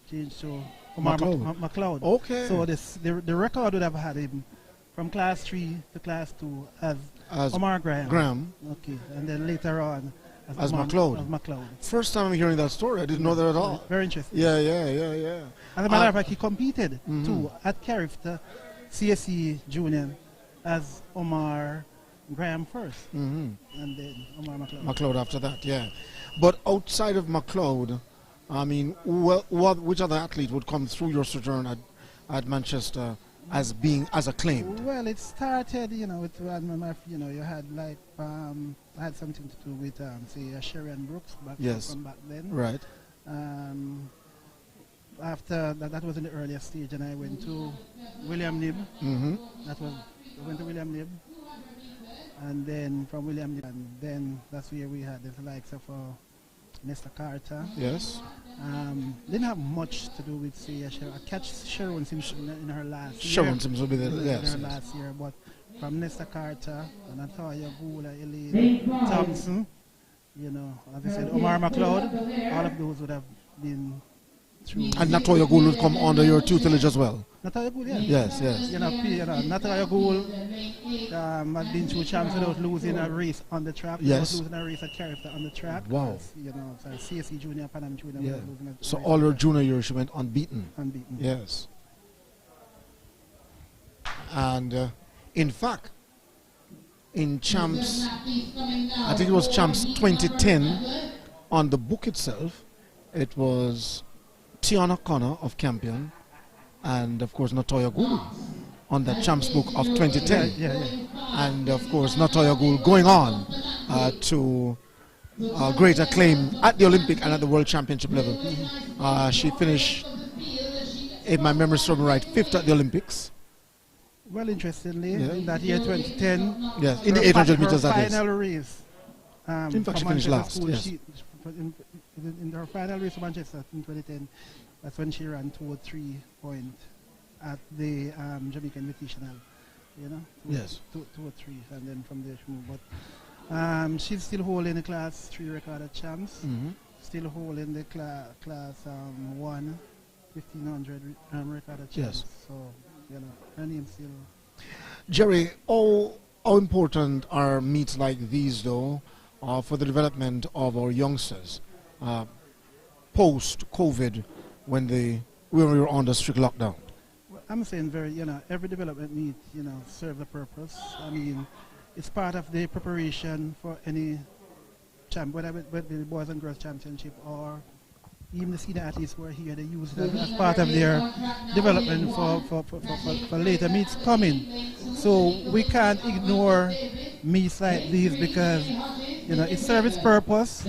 changed to Omar McLeod. Okay. So the record would have had him from Class 3 to Class 2 as Omar Graham. Okay. And then later on as McLeod. First time I'm hearing that story. I didn't know that at all. Very interesting. Yeah. As a matter of fact, he competed too at Carifta CSE Junior as Omar Graham first, and then Omar McLeod. McLeod after that, yeah. But outside of McLeod, I mean, which other athlete would come through your sojourn at Manchester as being as acclaimed? Well, it started, with you had like I had something to do with say Sherry Brooks from back then. Right. After that was in the earlier stage, and I went to William Knibb. I went to William Knibb. And then from William, and then that's where we had the likes of Mr. Carter. Yes. Didn't have much to do with Sia. I catch Sharon Simpson in her last year. Sharon Simpson will be there, yes. In her last year, but from Nesta Carter, and Natalia Gula, Elaine Thompson, you know, as I said, Omar McLeod, all of those would have been through. And Natalia Gould would come under your tutelage as well. Natalia Gould, yeah. Yes, yes. You know, Natalia Gould had been through champs without losing a race on the track. Yes. Without losing a race at Character on the track. Wow. You know, so CSE Junior, Pan Am Junior. Yeah. Losing So all her junior years she went unbeaten. Unbeaten. Yes. And in fact, in champs, I think it was champs 2010, on the book itself, it was Tiana Connor of Campion and of course Natoya Gould on that champs book of 2010. Yeah. And of course Natoya Gould going on to great acclaim at the Olympic and at the World Championship level. She finished, if my memory serves me right, 5th at the Olympics. Well, interestingly, in that year 2010, yes, in the 800 meters, that is. Final race. In fact, she finished last. School, yes. In her final race for Manchester in 2010, that's when she ran 2:03 point at the Jamaica Invitational. You know, yes, 2:03, and then from there she moved. But she's still holding the class 3 record at champs. Still holding the class 1 1500 record at champs. Yes. So. You know, her name's still. Jerry, how important are meets like these, though, for the development of our youngsters post-COVID when we were under strict lockdown? Well, I'm saying every development meet, serves a purpose. I mean, it's part of the preparation for any champ, whether the boys and girls championship or even the senior athletes who are here, they use that as part of their development for later meets coming. So we can't ignore meets like these because, it serves its purpose.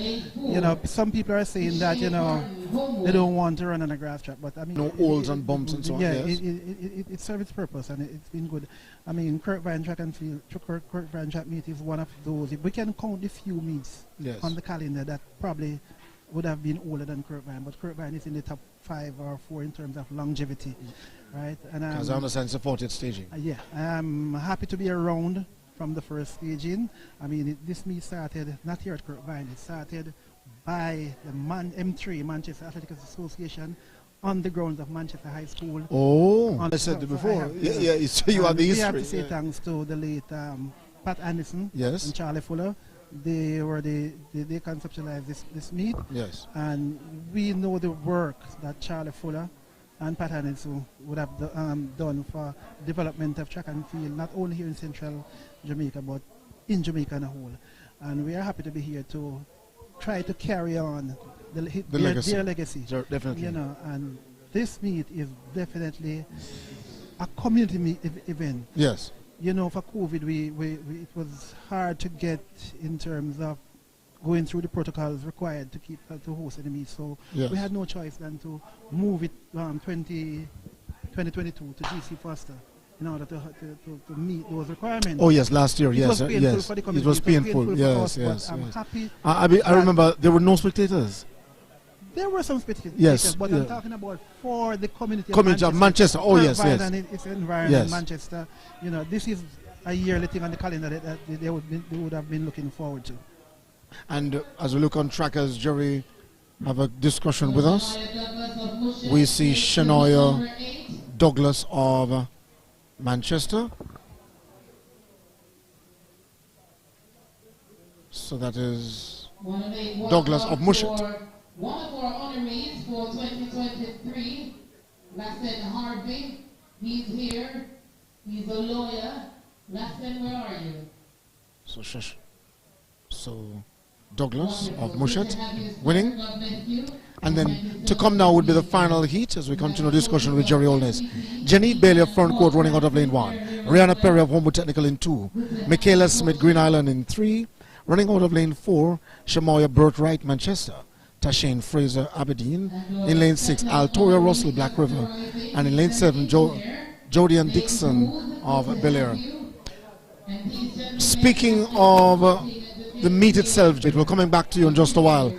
Some people are saying that, they don't want to run on a grass track, but I mean... No holes and bumps and so on, yes. It serves its purpose and it's been good. I mean, KIRKVINE track and field, KIRKVINE track meet is one of those. If we can count the few meets on the calendar that probably would have been older than KIRKVINE, but KIRKVINE is in the top 5 or 4 in terms of longevity, right? Because I understand it's the 40th staging. Yeah, I'm happy to be around from the first staging. I mean, this meet started not here at KIRKVINE, it started by the M3, Manchester Athletics Association, on the grounds of Manchester High School. Oh, I said it before. So you have the history. We have to say thanks to the late Pat Anderson and Charlie Fuller. They conceptualized this meet. Yes. And we know the work that Charlie Fuller and Pat Anderson would have done for development of track and field, not only here in central Jamaica, but in Jamaica as a whole. And we are happy to be here to try to carry on their legacy. Sure, definitely. And this meet is definitely a community event. Yes. For COVID, it was hard to get in terms of going through the protocols required to host the meet. So we had no choice than to move it 2022 to GC Foster in order to meet those requirements. Oh yes, last year, yes, yes. For the community. It was painful, yes, yes. I'm happy. I remember there were no spectators. There were some spectators, yes, but I'm talking about for the community of Manchester. Oh yes, yes. And its environment, Manchester. This is a yearly thing on the calendar that they would have been looking forward to. And as we look on trackers, Jerry, have a discussion with us. We see Shania Douglas of Manchester. So that is Douglas of Mushat. One of our honorees for 2023, Lassen Harvey, he's here. He's a lawyer. Lassen, where are you? So Douglas of Mushat winning. And then to come now would be the final heat as we continue discussion with Jerry Holness. Jenny Bailey of Front Court running out of lane 1. Rihanna Perry of Homewood Technical in 2. Michaela Smith Green Island in 3. Running out of lane 4, Shamoya Birthright Manchester. Tashane Fraser Aberdeen. In lane 6, Altoria Russell Black River. And in lane 7, Jody and Dixon of Bel Air. Speaking of the meet itself, we're coming back to you in just a while.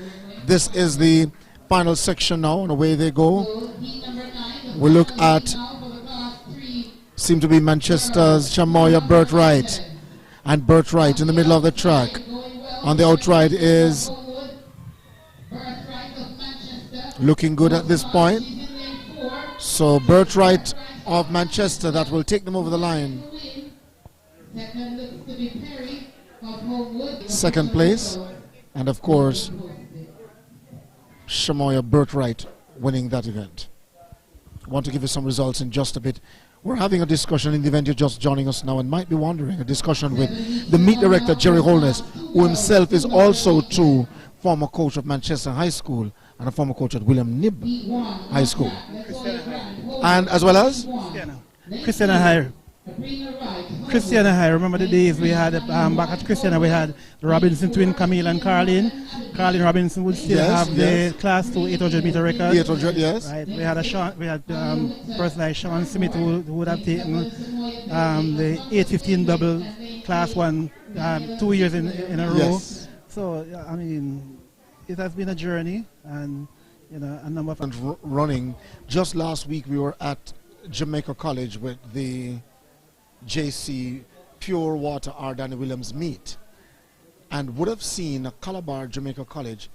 This is the final section now, and away they go. We look at, seem to be Manchester's Chamoya Birthright, and Birthright in the middle of the track. On the outright is looking good at this point. So Birthright of Manchester, that will take them over the line. Second place, and of course Chamoya Birthright winning that event. I want to give you some results in just a bit. We're having a discussion in the event you're just joining us now and might be wondering, a discussion with the meet director Jerry Holness, who himself is also too former coach of Manchester High School and a former coach at William Knibb High School. And as well as? Christiana Higher. Christiana High, remember the days we had back at Christiana, we had the Robinson twin, Camille and Carlene. Carlene Robinson would still have the class 2 800 meter record. 800, yes. Right. We had person like Sean Smith who would have taken the 815 double class 1 2 years in a row. Yes. So I mean, it has been a journey, and you know, a number of running. Just last week we were at Jamaica College with the JC Pure Water R. Danny Williams meet, and would have seen a Calabar, Jamaica College,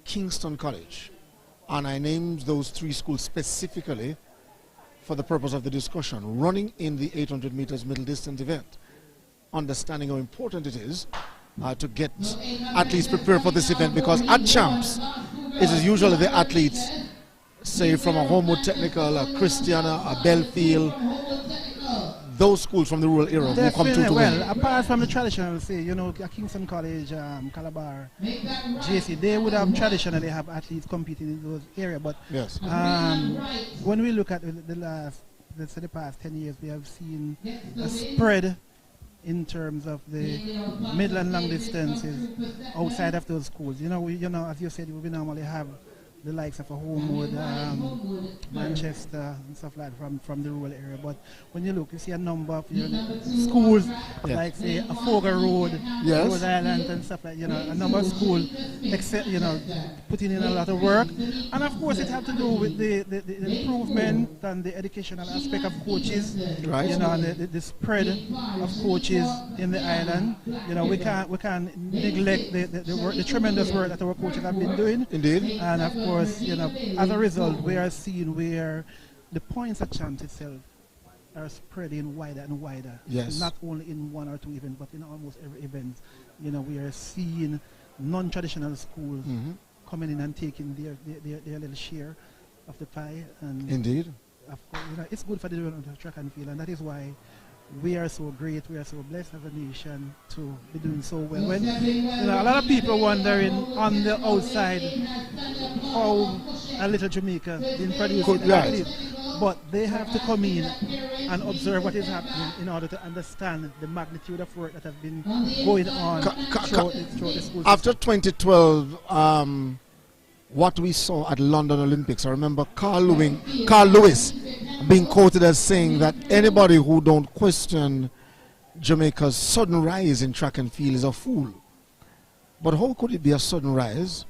Kingston College, and I named those 3 schools specifically for the purpose of the discussion, running in the 800 meters middle distance event, understanding how important it is to get athletes prepared for this event, because at champs it is usually the athletes, say from a Homewood Technical, a Christiana, a Belfield, those schools from the rural area who come to well, win. apart from the traditional, say, you know, Kingston College, Calabar, JC, they would have traditionally have athletes competing in those areas. But yes. When we look at the past 10 years, we have seen a spread in terms of the middle and long distances outside of those schools. You know, as you said, we normally have the likes of a Homewood, Manchester and stuff like that from the rural area. But when you look, you see a number of schools, like say a Fogar Road, yes, Rhode Island and stuff like, you know, a number of schools, except, you know, putting in a lot of work. And of course it has to do with the improvement and the educational aspect of coaches, right? You know, and the spread of coaches in the island. You know, we can't neglect the work, the tremendous work that our coaches have been doing. Indeed. And of course, you know, as a result, we are seeing where the points at champs itself are spreading wider and wider. Yes. Not only in 1 or 2 events, but in almost every event. You know, we are seeing non-traditional schools coming in and taking their little share of the pie. And indeed. Of course, you know, it's good for the development of track and field, and that is why we are so great, we are so blessed as a nation to be doing so well. When, you know, a lot of people wondering on the outside how a little Jamaica didn't produce it, right, but they have to come in and observe what is happening in order to understand the magnitude of work that has been going on throughout the school. After 2012, what we saw at London Olympics, I remember Carl Lewis being quoted as saying that anybody who don't question Jamaica's sudden rise in track and field is a fool. But how could it be a sudden rise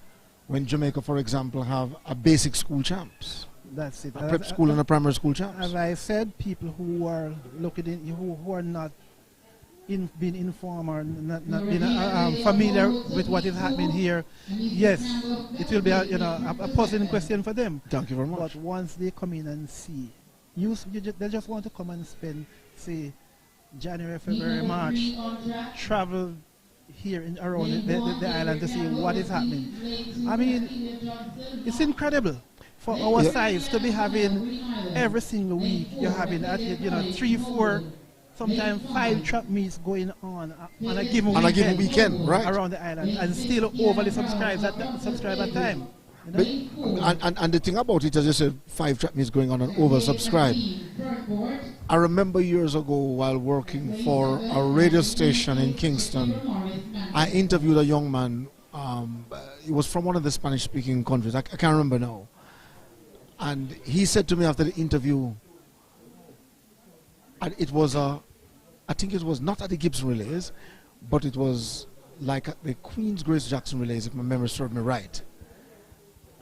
when Jamaica, for example, have a basic school champs? That's it. A prep school and a primary school champs. As I said, people who are looking in, who are not being informed or not being familiar with what is happening here, yes, it will be a puzzling question for them. Thank you very much. But once they come in and see, they just want to come and spend, say, January, February, March, travel here around the island to see what is happening. I mean, it's incredible for our size to be having every single week. You're having 3, 4, sometimes 5 track meets going on a given weekend, right, around the island, and still overly subscribed at time. You know? And the thing about it, as you said, 5 track meets going on and oversubscribed. I remember years ago while working for a radio station in Kingston, I interviewed a young man. He was from one of the Spanish-speaking countries. I can't remember now. And he said to me after the interview, and it was a I think it was not at the Gibson Relays, but it was like at the Queen's Grace Jackson Relays, if my memory serves me right.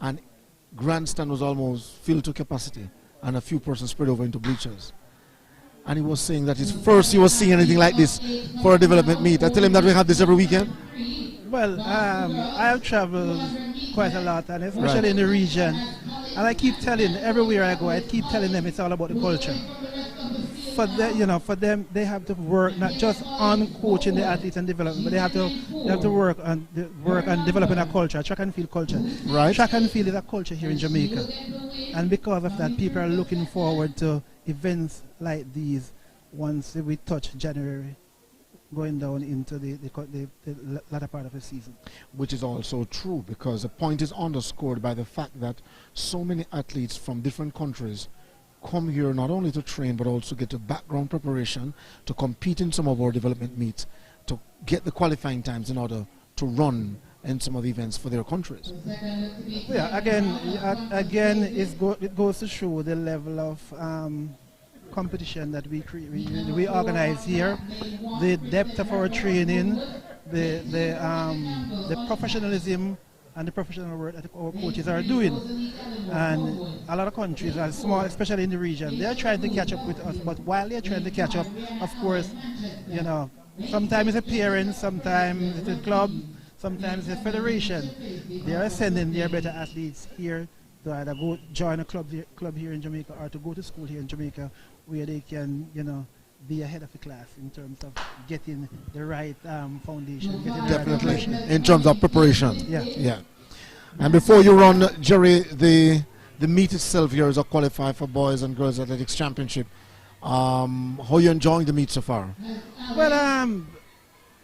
And grandstand was almost filled to capacity, and a few persons spread over into bleachers. And he was saying that it's first he was seeing anything like this for a development meet. I tell him that we have this every weekend. Well, I have traveled quite a lot, and especially in the region. And I keep telling, everywhere I go, I keep telling them it's all about the culture. For them, they have to work not just on coaching the athletes and development, but they have to work on developing a culture, a track and field culture. Right. Track and field is a culture here in Jamaica, and because of that, people are looking forward to events like these once we touch January, going down into the latter part of the season. Which is also true, because the point is underscored by the fact that so many athletes from different countries come here not only to train but also get a background preparation to compete in some of our development meets, to get the qualifying times in order to run in some of the events for their countries. Yeah, again, it goes to show the level of competition that we organize here, the depth of our training, the professionalism and the professional work that our coaches are doing. And a lot of countries are small, especially in the region. They are trying to catch up with us, but while they are trying to catch up, of course, sometimes it's a parent, sometimes it's a club, sometimes it's a federation. They are sending their better athletes here to either go join a club here in Jamaica or to go to school here in Jamaica, where they can, be ahead of the class in terms of getting the right foundation. Definitely, in terms of preparation. Yeah. And before you run, Jerry, the meet itself here is a qualifier for Boys and Girls Athletics Championship. How are you enjoying the meet so far? Well,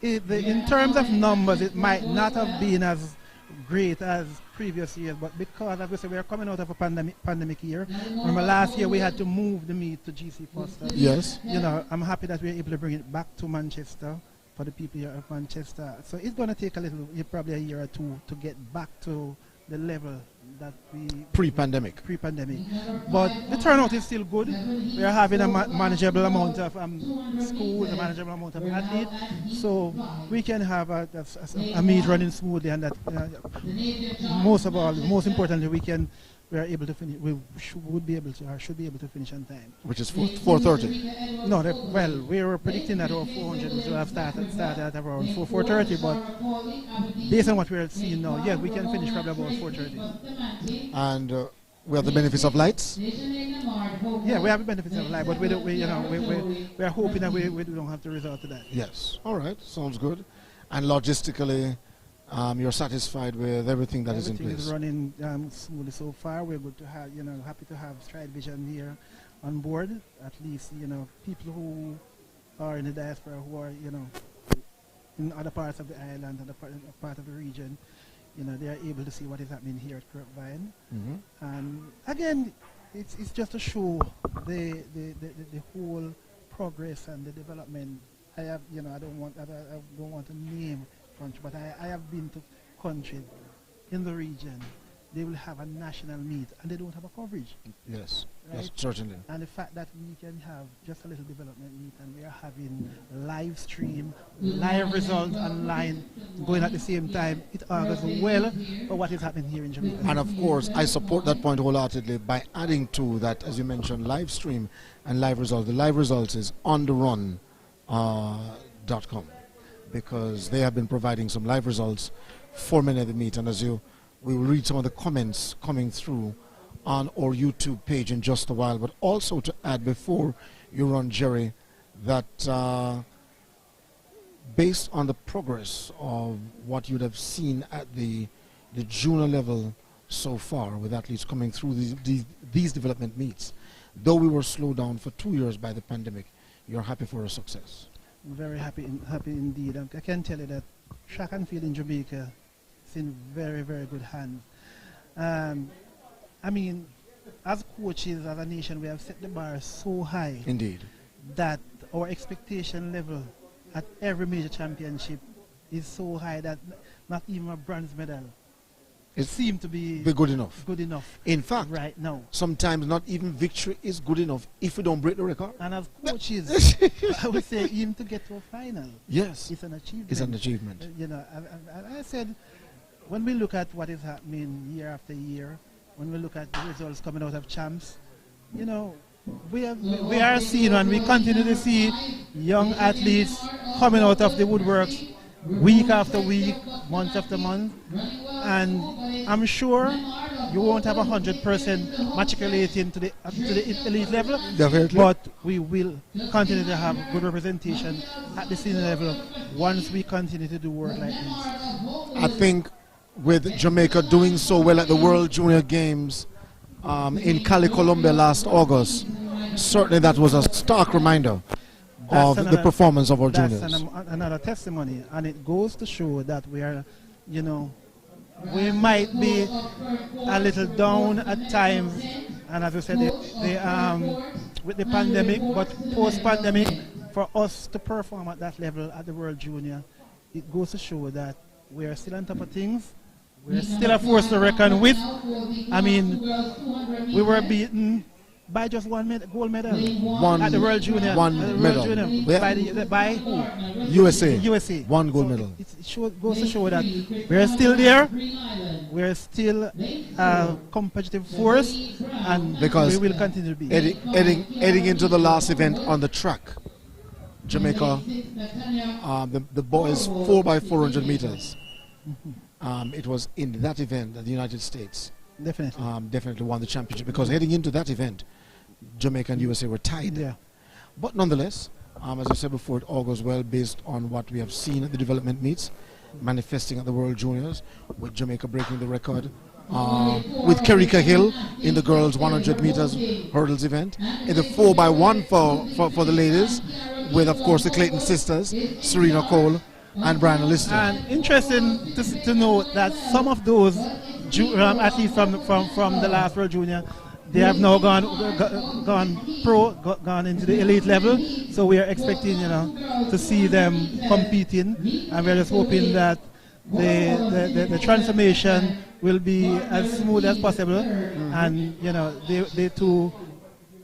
in terms of numbers, it might not have been as great as previous years, but because, as we say, we are coming out of a pandemic year. Remember, last year we had to move the meet to GC Foster. Yes. I'm happy that we're able to bring it back to Manchester for the people here of Manchester. So it's going to take probably a year or two to get back to the level that we pre-pandemic. But the turnout is still good. We are having a manageable amount of schools, a manageable amount of athletes, so we can have a meet running smoothly, and that most importantly, we are able to finish. We should be able to finish on time. Which is 4:30. No, well, we were predicting that our 400 would have started at around 4:30, but based on what we are seeing now, yeah, we can finish probably about 4:30. And we have the benefits of lights. Yeah, we have the benefits of light, but we are hoping that we don't have to resort to that. Yes. All right. Sounds good. And logistically, you're satisfied with everything that is in place? Everything is running smoothly so far. We're good to have, happy to have Stride Vision here on board. At least, people who are in the diaspora, who are, in other parts of the island and part of the region, they are able to see what is happening here at KIRKVINE. Mm-hmm. And again, it's just to show the whole progress and the development. I don't want to name country, but I have been to countries in the region. They will have a national meet and they don't have a coverage. Yes, right? yes, certainly. And the fact that we can have just a little development meet and we are having live stream, live results online going at the same time, it augurs well for what is happening here in Jamaica. And of course, I support that point wholeheartedly by adding to that, as you mentioned, live stream and live results. The live results is ontherun.com. because they have been providing some live results for many of the meet. And as we will read some of the comments coming through on our YouTube page in just a while. But also to add before you run, Jerry, that based on the progress of what you'd have seen at the junior level so far, with athletes coming through these development meets, though we were slowed down for 2 years by the pandemic, you're happy for a success. Very happy indeed. I can tell you that track and field in Jamaica is in very, very good hands. I mean, as coaches, as a nation, we have set the bar so high. Indeed. That our expectation level at every major championship is so high that not even a bronze medal It seem to be good enough. Good enough. In fact, right now, sometimes not even victory is good enough if we don't break the record. And as coaches, I would say even to get to a final, yes, it's an achievement. It's an achievement. You know, I said, when we look at what is happening year after year, when we look at the results coming out of champs, you know, we are seeing and we continue to see young athletes coming out of the woodworks week after week, month after month, and I'm sure you won't have 100% matriculating to the elite level. Definitely. But we will continue to have good representation at the senior level once we continue to do work like this. I think with Jamaica doing so well at the World Junior Games in Cali, Colombia last August, certainly that was a stark reminder of the performance of our juniors. That's another testimony, and it goes to show that we are, you know, we might be a little down at times, and as I said, with the pandemic, but post-pandemic, for us to perform at that level at the World Junior, it goes to show that we are still on top of things. We're still a force to reckon with. I mean, we were beaten by just one gold medal at the World Junior. One medal. By who? USA. USA. One gold medal. It goes to show that we're still there. We're still a competitive force, and because we will continue to be. Heading into the last event on the track, Jamaica, the boys 4x400 meters. It was in that event that the United States definitely won the championship, because heading into that event, Jamaica and USA were tied. Yeah. But nonetheless, as I said before, it all goes well based on what we have seen at the development meets, manifesting at the World Juniors, with Jamaica breaking the record with Kerika Hill in the girls 100 meters hurdles event, in the 4x1 for the ladies, with of course the Clayton sisters, Serena Cole and Brian Lister. And interesting to note that some of those athletes from the last World Junior, they have now gone pro, gone into the elite level. So we are expecting, you know, to see them competing, and we're just hoping that the transformation will be as smooth as possible, and you know they too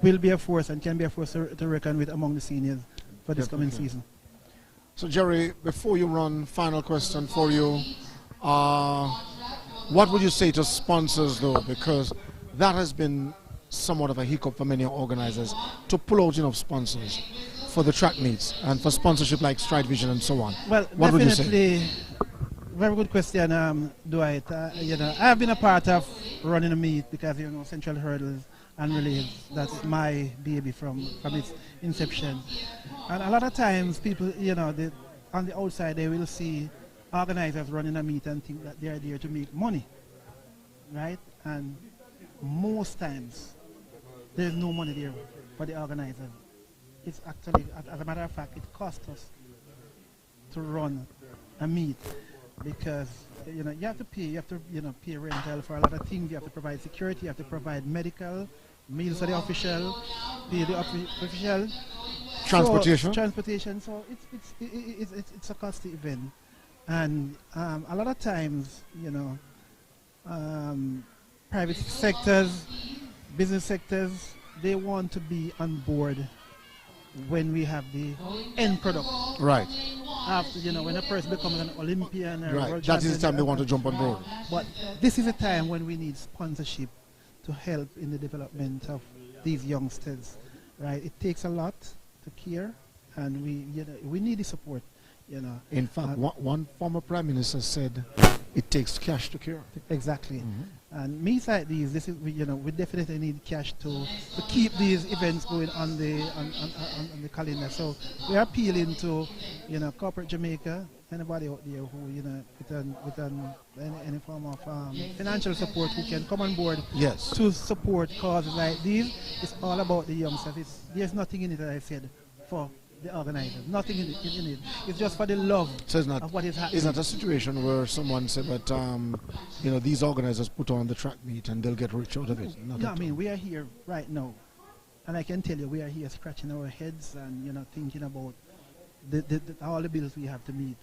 will be a force and can be a force to reckon with among the seniors for this coming season. So Jerry, before you run, final question for you. What would you say to sponsors though? Because that has been somewhat of a hiccup for many organizers to pull out enough sponsors for the track meets and for sponsorship like Stride Vision and so on. Well, what would you say? Very good question, Dwight. You know, I have been a part of running a meet because, you know, Central Hurdles and Relays, that's my baby from its inception. And a lot of times people, you know, on the outside they will see organizers running a meet and think that they are there to make money, right? And most times there's no money there for the organizers. It's actually, as a matter of fact, it costs us to run a meet, because you know you have to pay rental for a lot of things. You have to provide security, you have to provide medical, meals for the official, pay the official, transportation. So it's a costly event, and a lot of times, you know, private sectors, business sectors, they want to be on board when we have the end product. Right. After, you know, when a person becomes an Olympian or right. world That is the champion, time they want to jump on board. But this is a time when we need sponsorship to help in the development of these youngsters. Right. It takes a lot to care, and we need the support. You know. In fact, one former prime minister said, "It takes cash to care." Exactly. And meets like these, we definitely need cash to keep these events going on the calendar. So we are appealing to, you know, corporate Jamaica, anybody out there who, you know, with any form of financial support, who can come on board. Yes. To support causes like these. It's all about the youngsters. There's nothing in it, as I said, for the organizers. Nothing in it. It's just for the love of what is happening. It's not a situation where someone said, but you know, these organizers put on the track meet and they'll get rich out of it. No, I mean, we are here right now, and I can tell you, we are here scratching our heads and, you know, thinking about all the bills we have to meet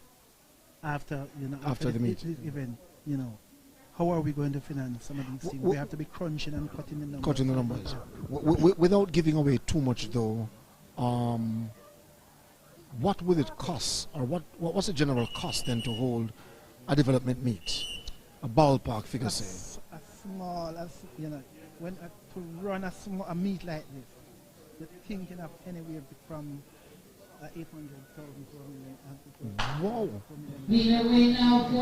after the meet, event, you know. how are we going to finance some of these things? We have to be crunching and cutting the numbers. Cutting the numbers. Without giving away too much, though, what will it cost, or what's the general cost then to hold a development meet? A ballpark figure, say. As small as, you know, to run a meet like this, you're thinking of anywhere from 800,000 to a million. Wow.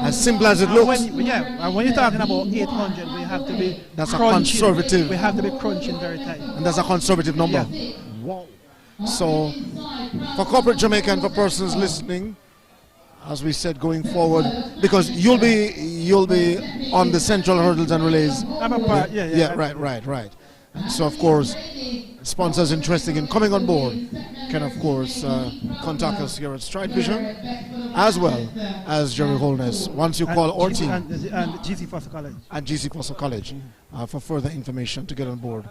As simple as it looks. When you're talking about 800, we have to be that's crunching. A conservative. We have to be crunching very tight. And that's a conservative number. Yeah. Wow. So, for corporate Jamaica and for persons listening, as we said, going forward, because you'll be on the central hurdles and relays. I'm a part. Yeah. Right. So, of course, sponsors interested in coming on board can, of course, contact us here at Stride Vision, as well as Jerry Holness. Once you call our team. And GC Foster College. And GC Foster College for further information to get on board.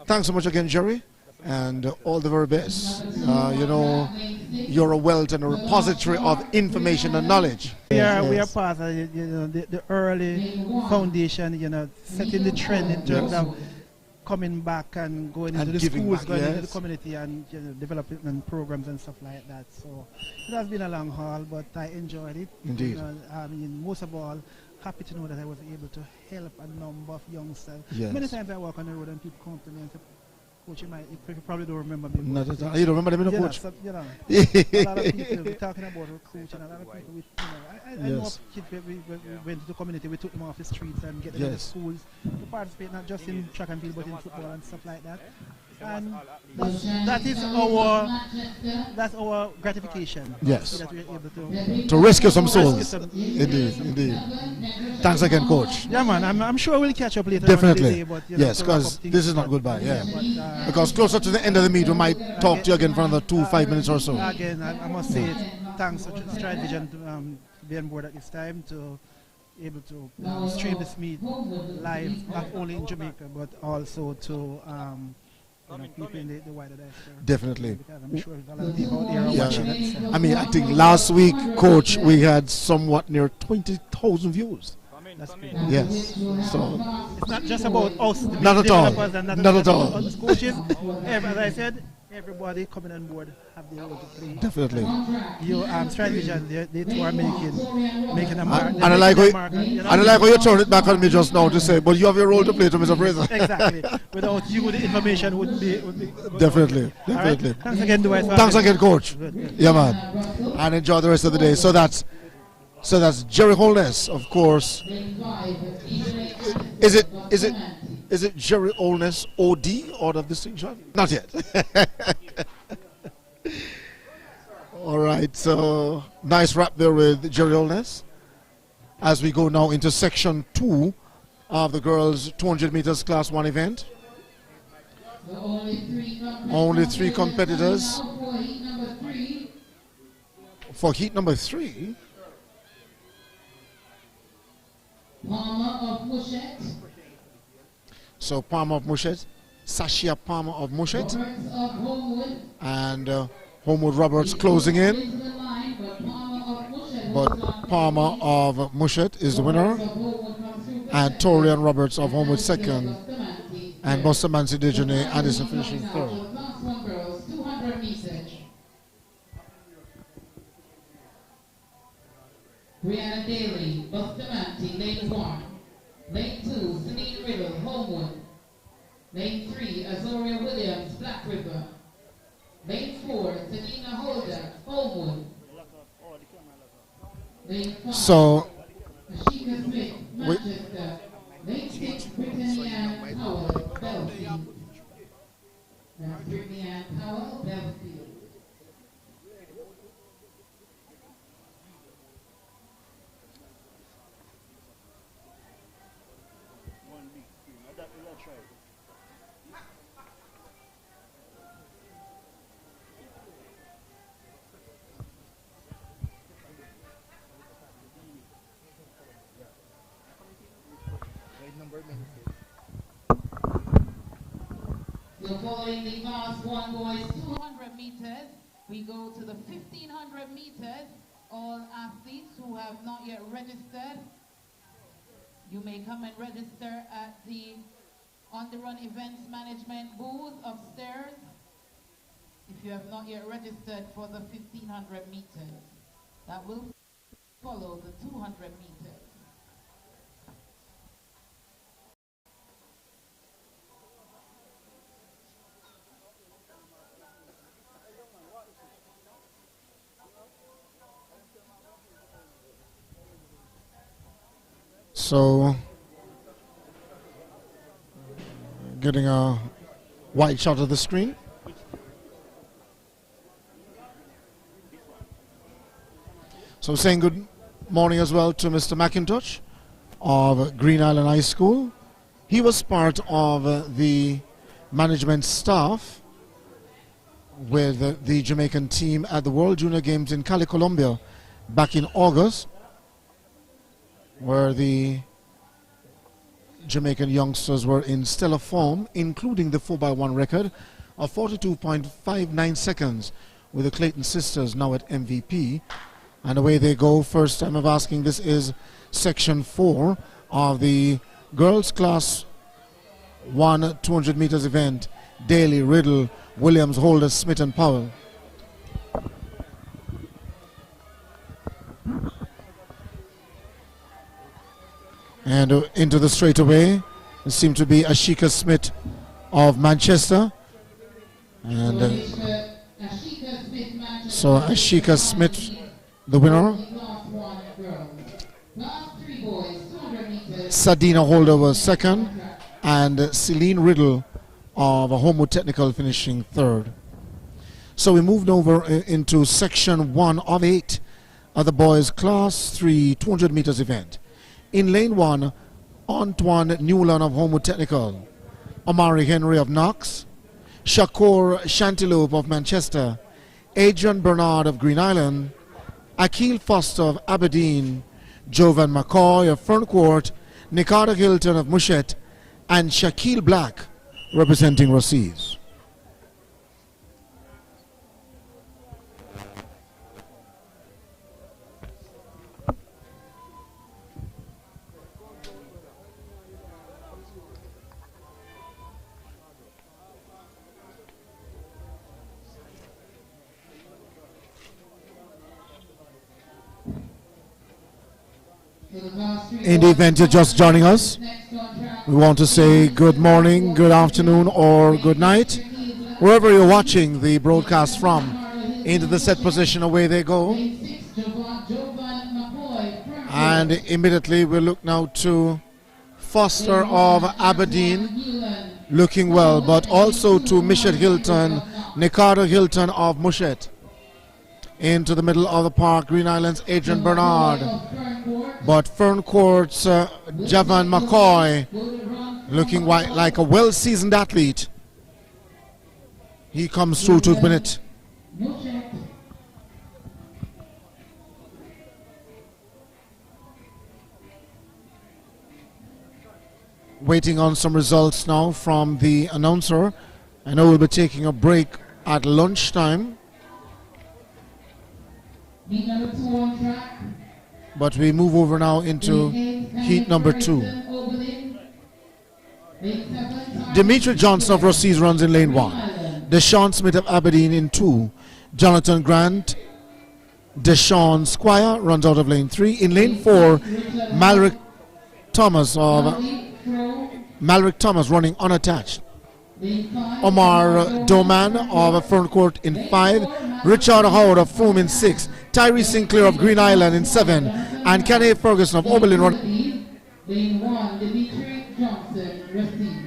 Thanks so much again, Jerry, and all the very best. You know, you're a wealth and a repository of information and knowledge. We are part of the early foundation, setting the trend in terms of coming back and going into the schools, going into the community, and developing programs and stuff like that. So it has been a long haul, but I enjoyed it. Indeed. I mean, most of all, happy to know that I was able to help a number of youngsters. Yes. Many times I walk on the road and people come to me and say, Coach, you probably don't remember me. Not at all. You don't remember them, Coach? So, a lot of people we're talking about recruiting, a lot of people, I know of kids, we went to the community, we took them off the streets and get them into schools to participate, not just in track and field, but in football and stuff like that. And that's our gratification. Yes. That we're able to rescue some souls. Indeed. Thanks again, Coach. Yeah, man. I'm sure we'll catch up later. Definitely. On the day, but, yes, because this is not goodbye. Yeah. Because closer to the end of the meet, we might talk to you again for another 5 minutes or so. Again, I must say thanks to Stride Vision to be on board at this time to able to stream this meet live, not only in Jamaica but also to people in the wider diaspora. Definitely. Because I'm sure a lot of people out there are watching it. I mean, I think last week, Coach, we had somewhat near 20,000 views. That's great. Yes. So it's not just about us. Not at all. Not at all. Us coaches, as I said, everybody coming on board have their role to play. Definitely. You Stride Vision, they too are making a mark. And I like how you turned it back on me just now to say, but you have your role to play, to Mr. Fraser. Exactly. Without you, the information would be definitely. Right? Thanks again, Dwight. Thanks again, Coach. Good. Yeah, man. And enjoy the rest of the day. So that's Jerry Holness, of course. Is it Jerry Holness OD, Order of Distinction? Not yet. All right, so nice wrap there with Jerry Holness. As we go now into section 2 of the girls' 200 meters class 1 event. Only three competitors for heat number 3. Puma of Mushet. So Puma of Mushet, Sashia Puma of Mushet, and Homewood Roberts closing in. But Puma of Mushet is the winner, and Torian Roberts of Homewood second, and Buster Mansi Dejeuner Addison finishing third. Brianna Daly, Bustamante, lane 1. Lane 2, Celine Riddle, Homewood. Lane 3, Azoria Williams, Black River. Lane 4, Selena Holder, Homewood. Lane 5, Ashika Smith, Manchester. Lane 6, Brittany Ann Powell, Belfield. That's Brittany Ann Powell, Belfield. So following the class 1 boys 200 meters, we go to the 1500 meters. All athletes who have not yet registered, You may come and register at the On the Run Events Management booth upstairs if you have not yet registered for the 1500 meters. That will follow the 200 meters. So, getting a wide shot of the screen. So saying good morning as well to Mr. McIntosh of Green Island High School. He was part of the management staff with the Jamaican team at the World Junior Games in Cali, Colombia back in August, where the Jamaican youngsters were in stellar form, including the 4x1 record of 42.59 seconds with the Clayton sisters now at MVP. And away they go. First time of asking, this is section 4 of the girls class 1 200 meters event. Daly, Riddle, Williams, Holder, Smith and Powell. And into the straightaway, it seemed to be Ashika Smith of Manchester. And so Ashika Smith, the winner. Sadina Holder was second, and Celine Riddle of Homewood Technical finishing third. So we moved over into section 1 of 8 of the boys class 3 200 meters event. In lane 1, Antoine Newland of Homewood Technical, Amari Henry of Knox, Shakur Shantilope of Manchester, Adrian Bernard of Green Island, Akil Foster of Aberdeen, Jovan McCoy of Ferncourt, Nikata Hilton of Mushet, and Shaquille Black representing Rossies. In the event you're just joining us, we want to say good morning, good afternoon, or good night, wherever you're watching the broadcast from. Into the set position, away they go. And immediately we look now to Foster of Aberdeen, looking well, but also to Mishet Hilton, Nikata Hilton of Mushet. Into the middle of the park, Green Island's Adrian Bernard. But Ferncourt's Javan McCoy, looking like a well-seasoned athlete. He comes through to win it. Waiting on some results now from the announcer. I know we'll be taking a break at lunchtime. But we move over now into heat number 2. Dimitri Johnson of Rossies runs in lane 1. Deshaun Smith of Aberdeen in 2. Jonathan Grant, Deshaun Squire runs out of lane 3. In lane 4, Malric Thomas running unattached. Omar Doman of Ferncourt in 5. Richard Howard of Froome in 6. Tyree Sinclair of Green Island in 7. And Kenny Ferguson of Oberlin running. Lane 1, Dimitri Johnson, Rossies.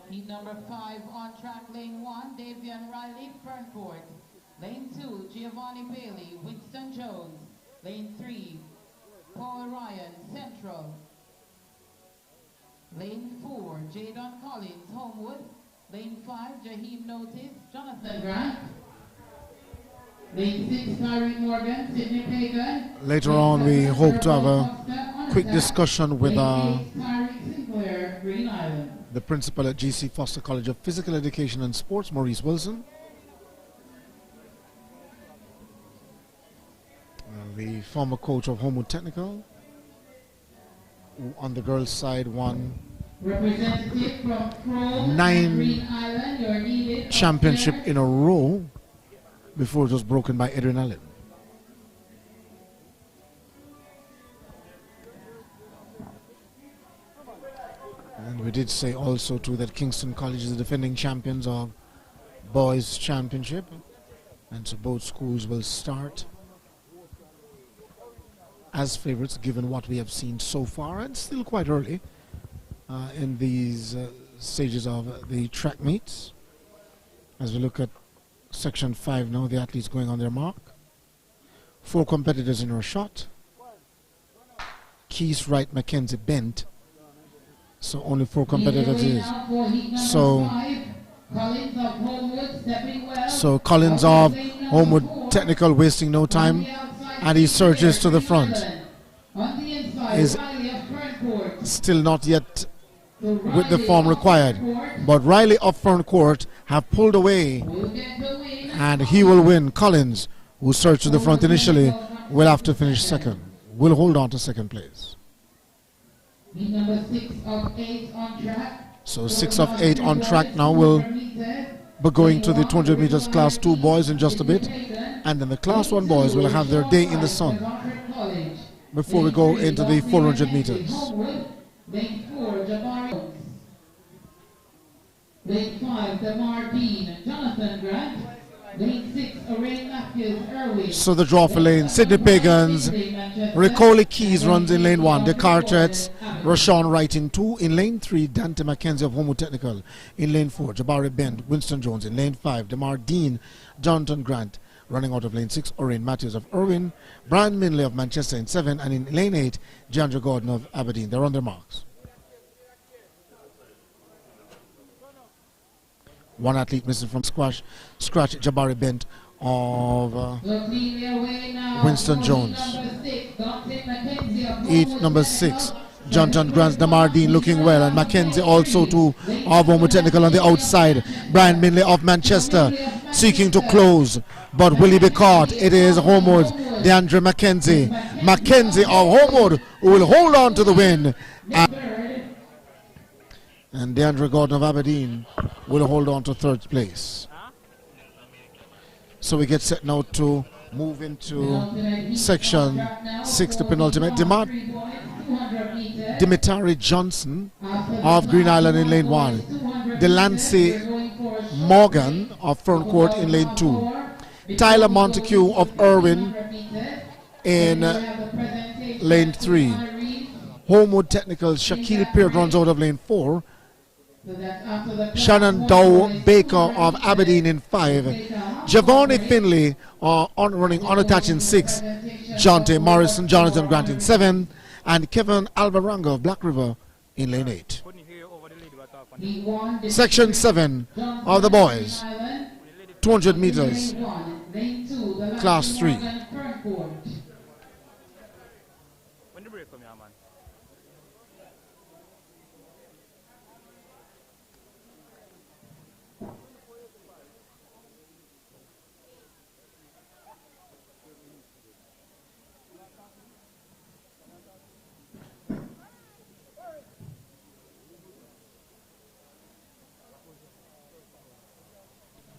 Heat number 5 on track, lane 1, Davian Riley, Ferncourt. Lane 2, Giovanni Bailey, Winston Jones. Lane 3, Paul Ryan, Central. Lane 4, Jadon Collins, Homewood. Lane 5, Jaheim Notice, Jonathan Grant. Lane 6, Tyreek Morgan, Sidney Pagan. Later on, we hope to have a quick discussion with the principal at G.C. Foster College of Physical Education and Sports, Maurice Wilson. The former coach of Homewood Technical, who on the girls' side won 9 championship in a row before it was broken by Edwin Allen. And we did say also too that Kingston College is the defending champions of boys championship, and so both schools will start as favorites given what we have seen so far, and still quite early in these stages of the track meets. As we look at section 5 now, the athletes going on their mark. 4 competitors in our shot. Keys right, Mackenzie bent. So only 4 competitors is. So Collins of Homewood Technical wasting no time, and he surges to the front. Is still not yet with the form required, but Riley of front court have pulled away, and he will win. Collins, who surged to the front initially, will have to finish second. Will hold on to second place. So 6 of 8 on track now will be going to the 200 meters class 2 boys in just a bit, and then the class 1 boys will have their day in the sun before we go into the 400 meters. Lane 5, Demar Dean, Jonathan Grant. Lane 6, Arain Matthews, Irwin. So the draw for lane: Sidney Pagans, Ricoli Keys runs in lane 1, Descartes, Rashawn Wright in 2. In lane 3, Dante Mackenzie of Homewood Technical. In lane 4, Jabari Bent, Winston Jones. In lane 5, Demar Dean, Jonathan Grant. Running out of lane 6, Orain Matthews of Irwin, Brian Minley of Manchester in 7, and in lane 8, Jandra Gordon of Aberdeen. They're on their marks. One athlete missing from scratch, Jabari Bent of Winston Jones. Number 6, Jonathan Grant, Damardine looking well, and Mackenzie also too of Homewood Technical on the outside. Brian Minley of Manchester seeking to close, but will he be caught? It is Homewood, DeAndre Mackenzie. Mackenzie of Homewood who will hold on to the win. And DeAndre Gordon of Aberdeen will hold on to 3rd place. So we get set now to move into section 6, the penultimate. Dimitari Johnson of Green Island in lane 1. Delancey Morgan of front court in lane 2. Tyler Montague of Irwin in lane 3. Homewood Technical, Shaquille Peard runs out of lane 4. Shannon Dow Baker of Aberdeen in 5. Giovanni Finley running unattached in 6. Jonte Morrison, Jonathan Grant in 7. And Kevin Alvarango of Black River in lane 8. Section 7 of the boys, 200 meters, class 3.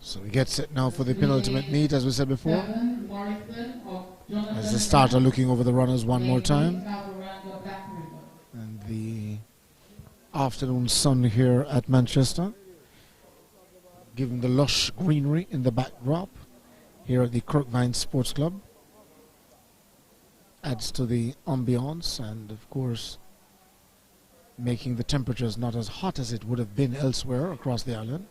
So we get set now for the penultimate meet, as we said before. As the starter looking over the runners one more time. And the afternoon sun here at Manchester, given the lush greenery in the backdrop here at the KIRKVINE Sports Club, adds to the ambiance and of course making the temperatures not as hot as it would have been elsewhere across the island.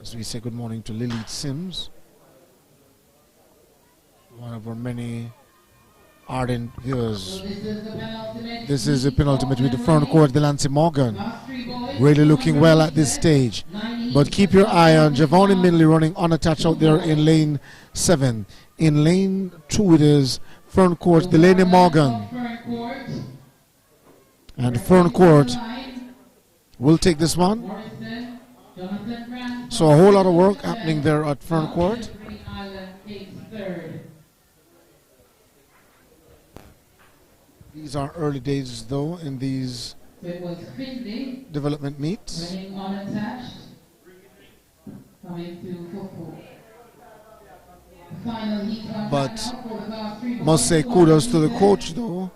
As we say good morning to Lily Sims, one of for many ardent viewers. This is the penultimate with the front court, Delancey Morgan. Really looking well at this stage. But keep your eye on Javon Minley running unattached out there in lane 7. In lane 2 it is front court, Delaney Morgan. And front court will take this one. So a whole lot of work happening there at front court. These are early days though in these development meets. But must say kudos to the coach though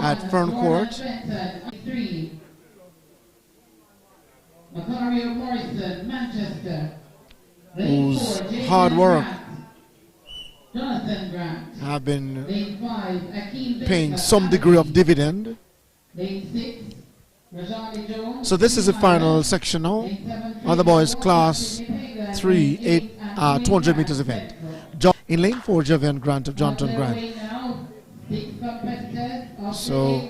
at front court. Whose hard work have been paying some degree of dividend. So this is the final section now on the boys class 3 200 meters event. In lane 4, Javian Grant of Johnson Grant. So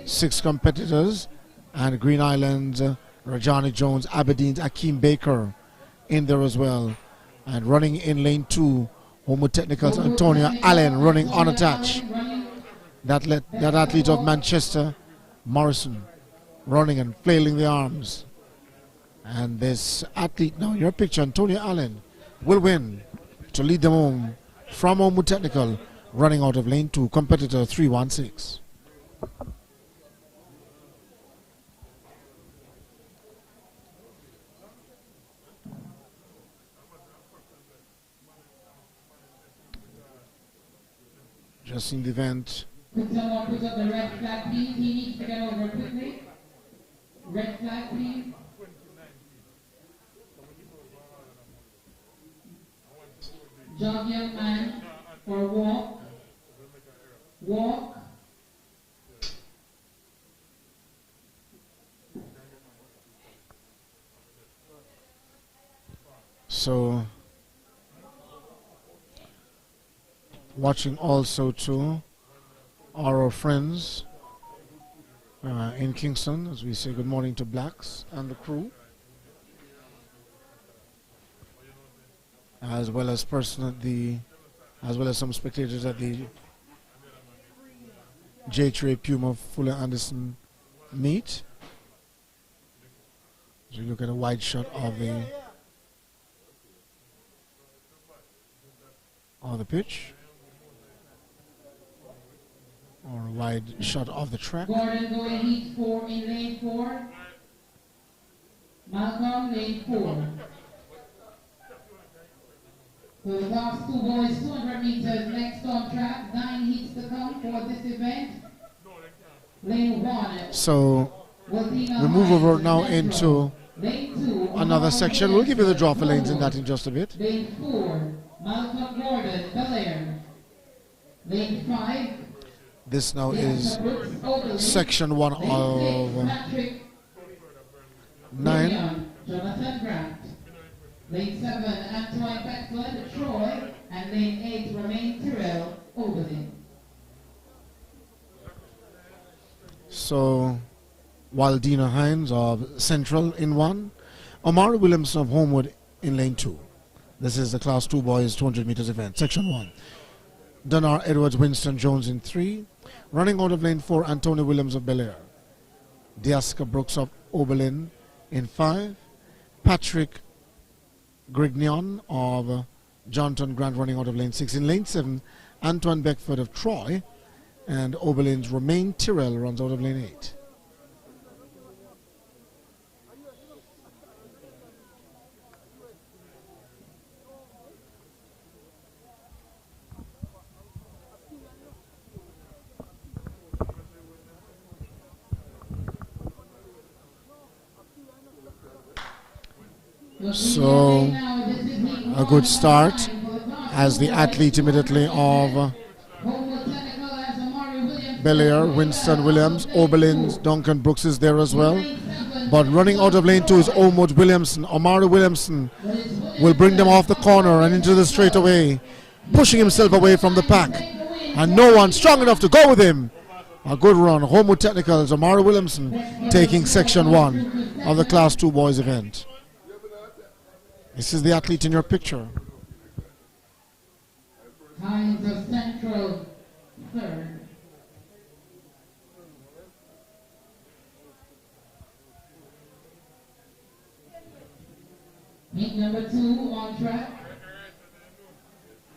6 competitors, and Green Islands, Rajani Jones, Aberdeen's Akeem Baker in there as well. And running in lane 2, Homo Technicals Antonia Allen running unattached. That athlete of Manchester, Morrison, running and flailing the arms. And this athlete, now your picture, Antonia Allen, will win to lead them home from Homo Technical, running out of lane 2, competitor 316. Just in the event. Could someone put up the red flag, please? He needs to get over quickly. Red flag, please. Jog, young man, or walk. Walk. So, watching also too our friends in Kingston, as we say good morning to Blacks and the crew, as well as some spectators at the J3 Puma Fuller Anderson meet. As we look at a wide shot of the pitch, or a wide shot of the track. Gordon going heat 4 in lane 4. Malcolm lane 4. So the last 2 boys, 200 meters next on track. 9 heats to come for this event. Lane 1. So we move over now into another section. We'll give you the draw for lanes in that in just a bit. Lane 4, Malcolm Gordon, Belair. Lane 5. This now is section 1 of 9. Jonathan Grant. Lane 7, Antoine Beckford, Troy. And lane 8, Romain Tyrrell, Oberlin. So, while Dina Hines of Central in 1, Omari Williamson of Homewood in lane 2. This is the Class 2 Boys 200 meters event, section 1. Dunnar Edwards Winston Jones in 3. Running out of lane 4, Anthony Williams of Bel Air. Diaska Brooks of Oberlin in 5. Patrick Grignon of Johnson Grant running out of lane 6. In lane 7, Antoine Beckford of Troy. And Oberlin's Romain Tyrrell runs out of lane 8. So a good start as the athlete immediately of Bel Air, Winston Williams, Oberlin's Duncan Brooks is there as well. But running out of lane 2 is Omar Williamson. Omari Williamson will bring them off the corner and into the straightaway pushing himself away from the pack. And no one strong enough to go with him. A good run. Homewood Technicals, Amari Williamson taking section 1 of the Class 2 boys event. This is the athlete in your picture. Hines of Central, third. Meet number 2 on track.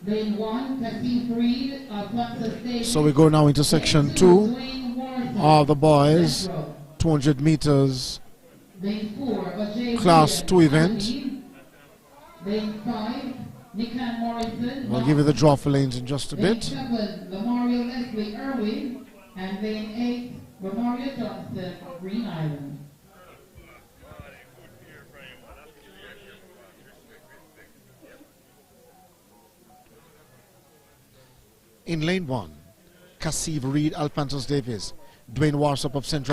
Lane 1, Cassie Freed, Alfonso State. So we go now into section 2 of the boys 200 meters Class 2 event. Lane 5, Nikan Morrison. We'll give you the draw for lanes in just a Lane bit. 7, Lamariel Leslie Irwin. And lane 8, Romario Johnston of Green Island. In lane 1, Cassive Reed, Alpantos Davis, Dwayne Warsop of Central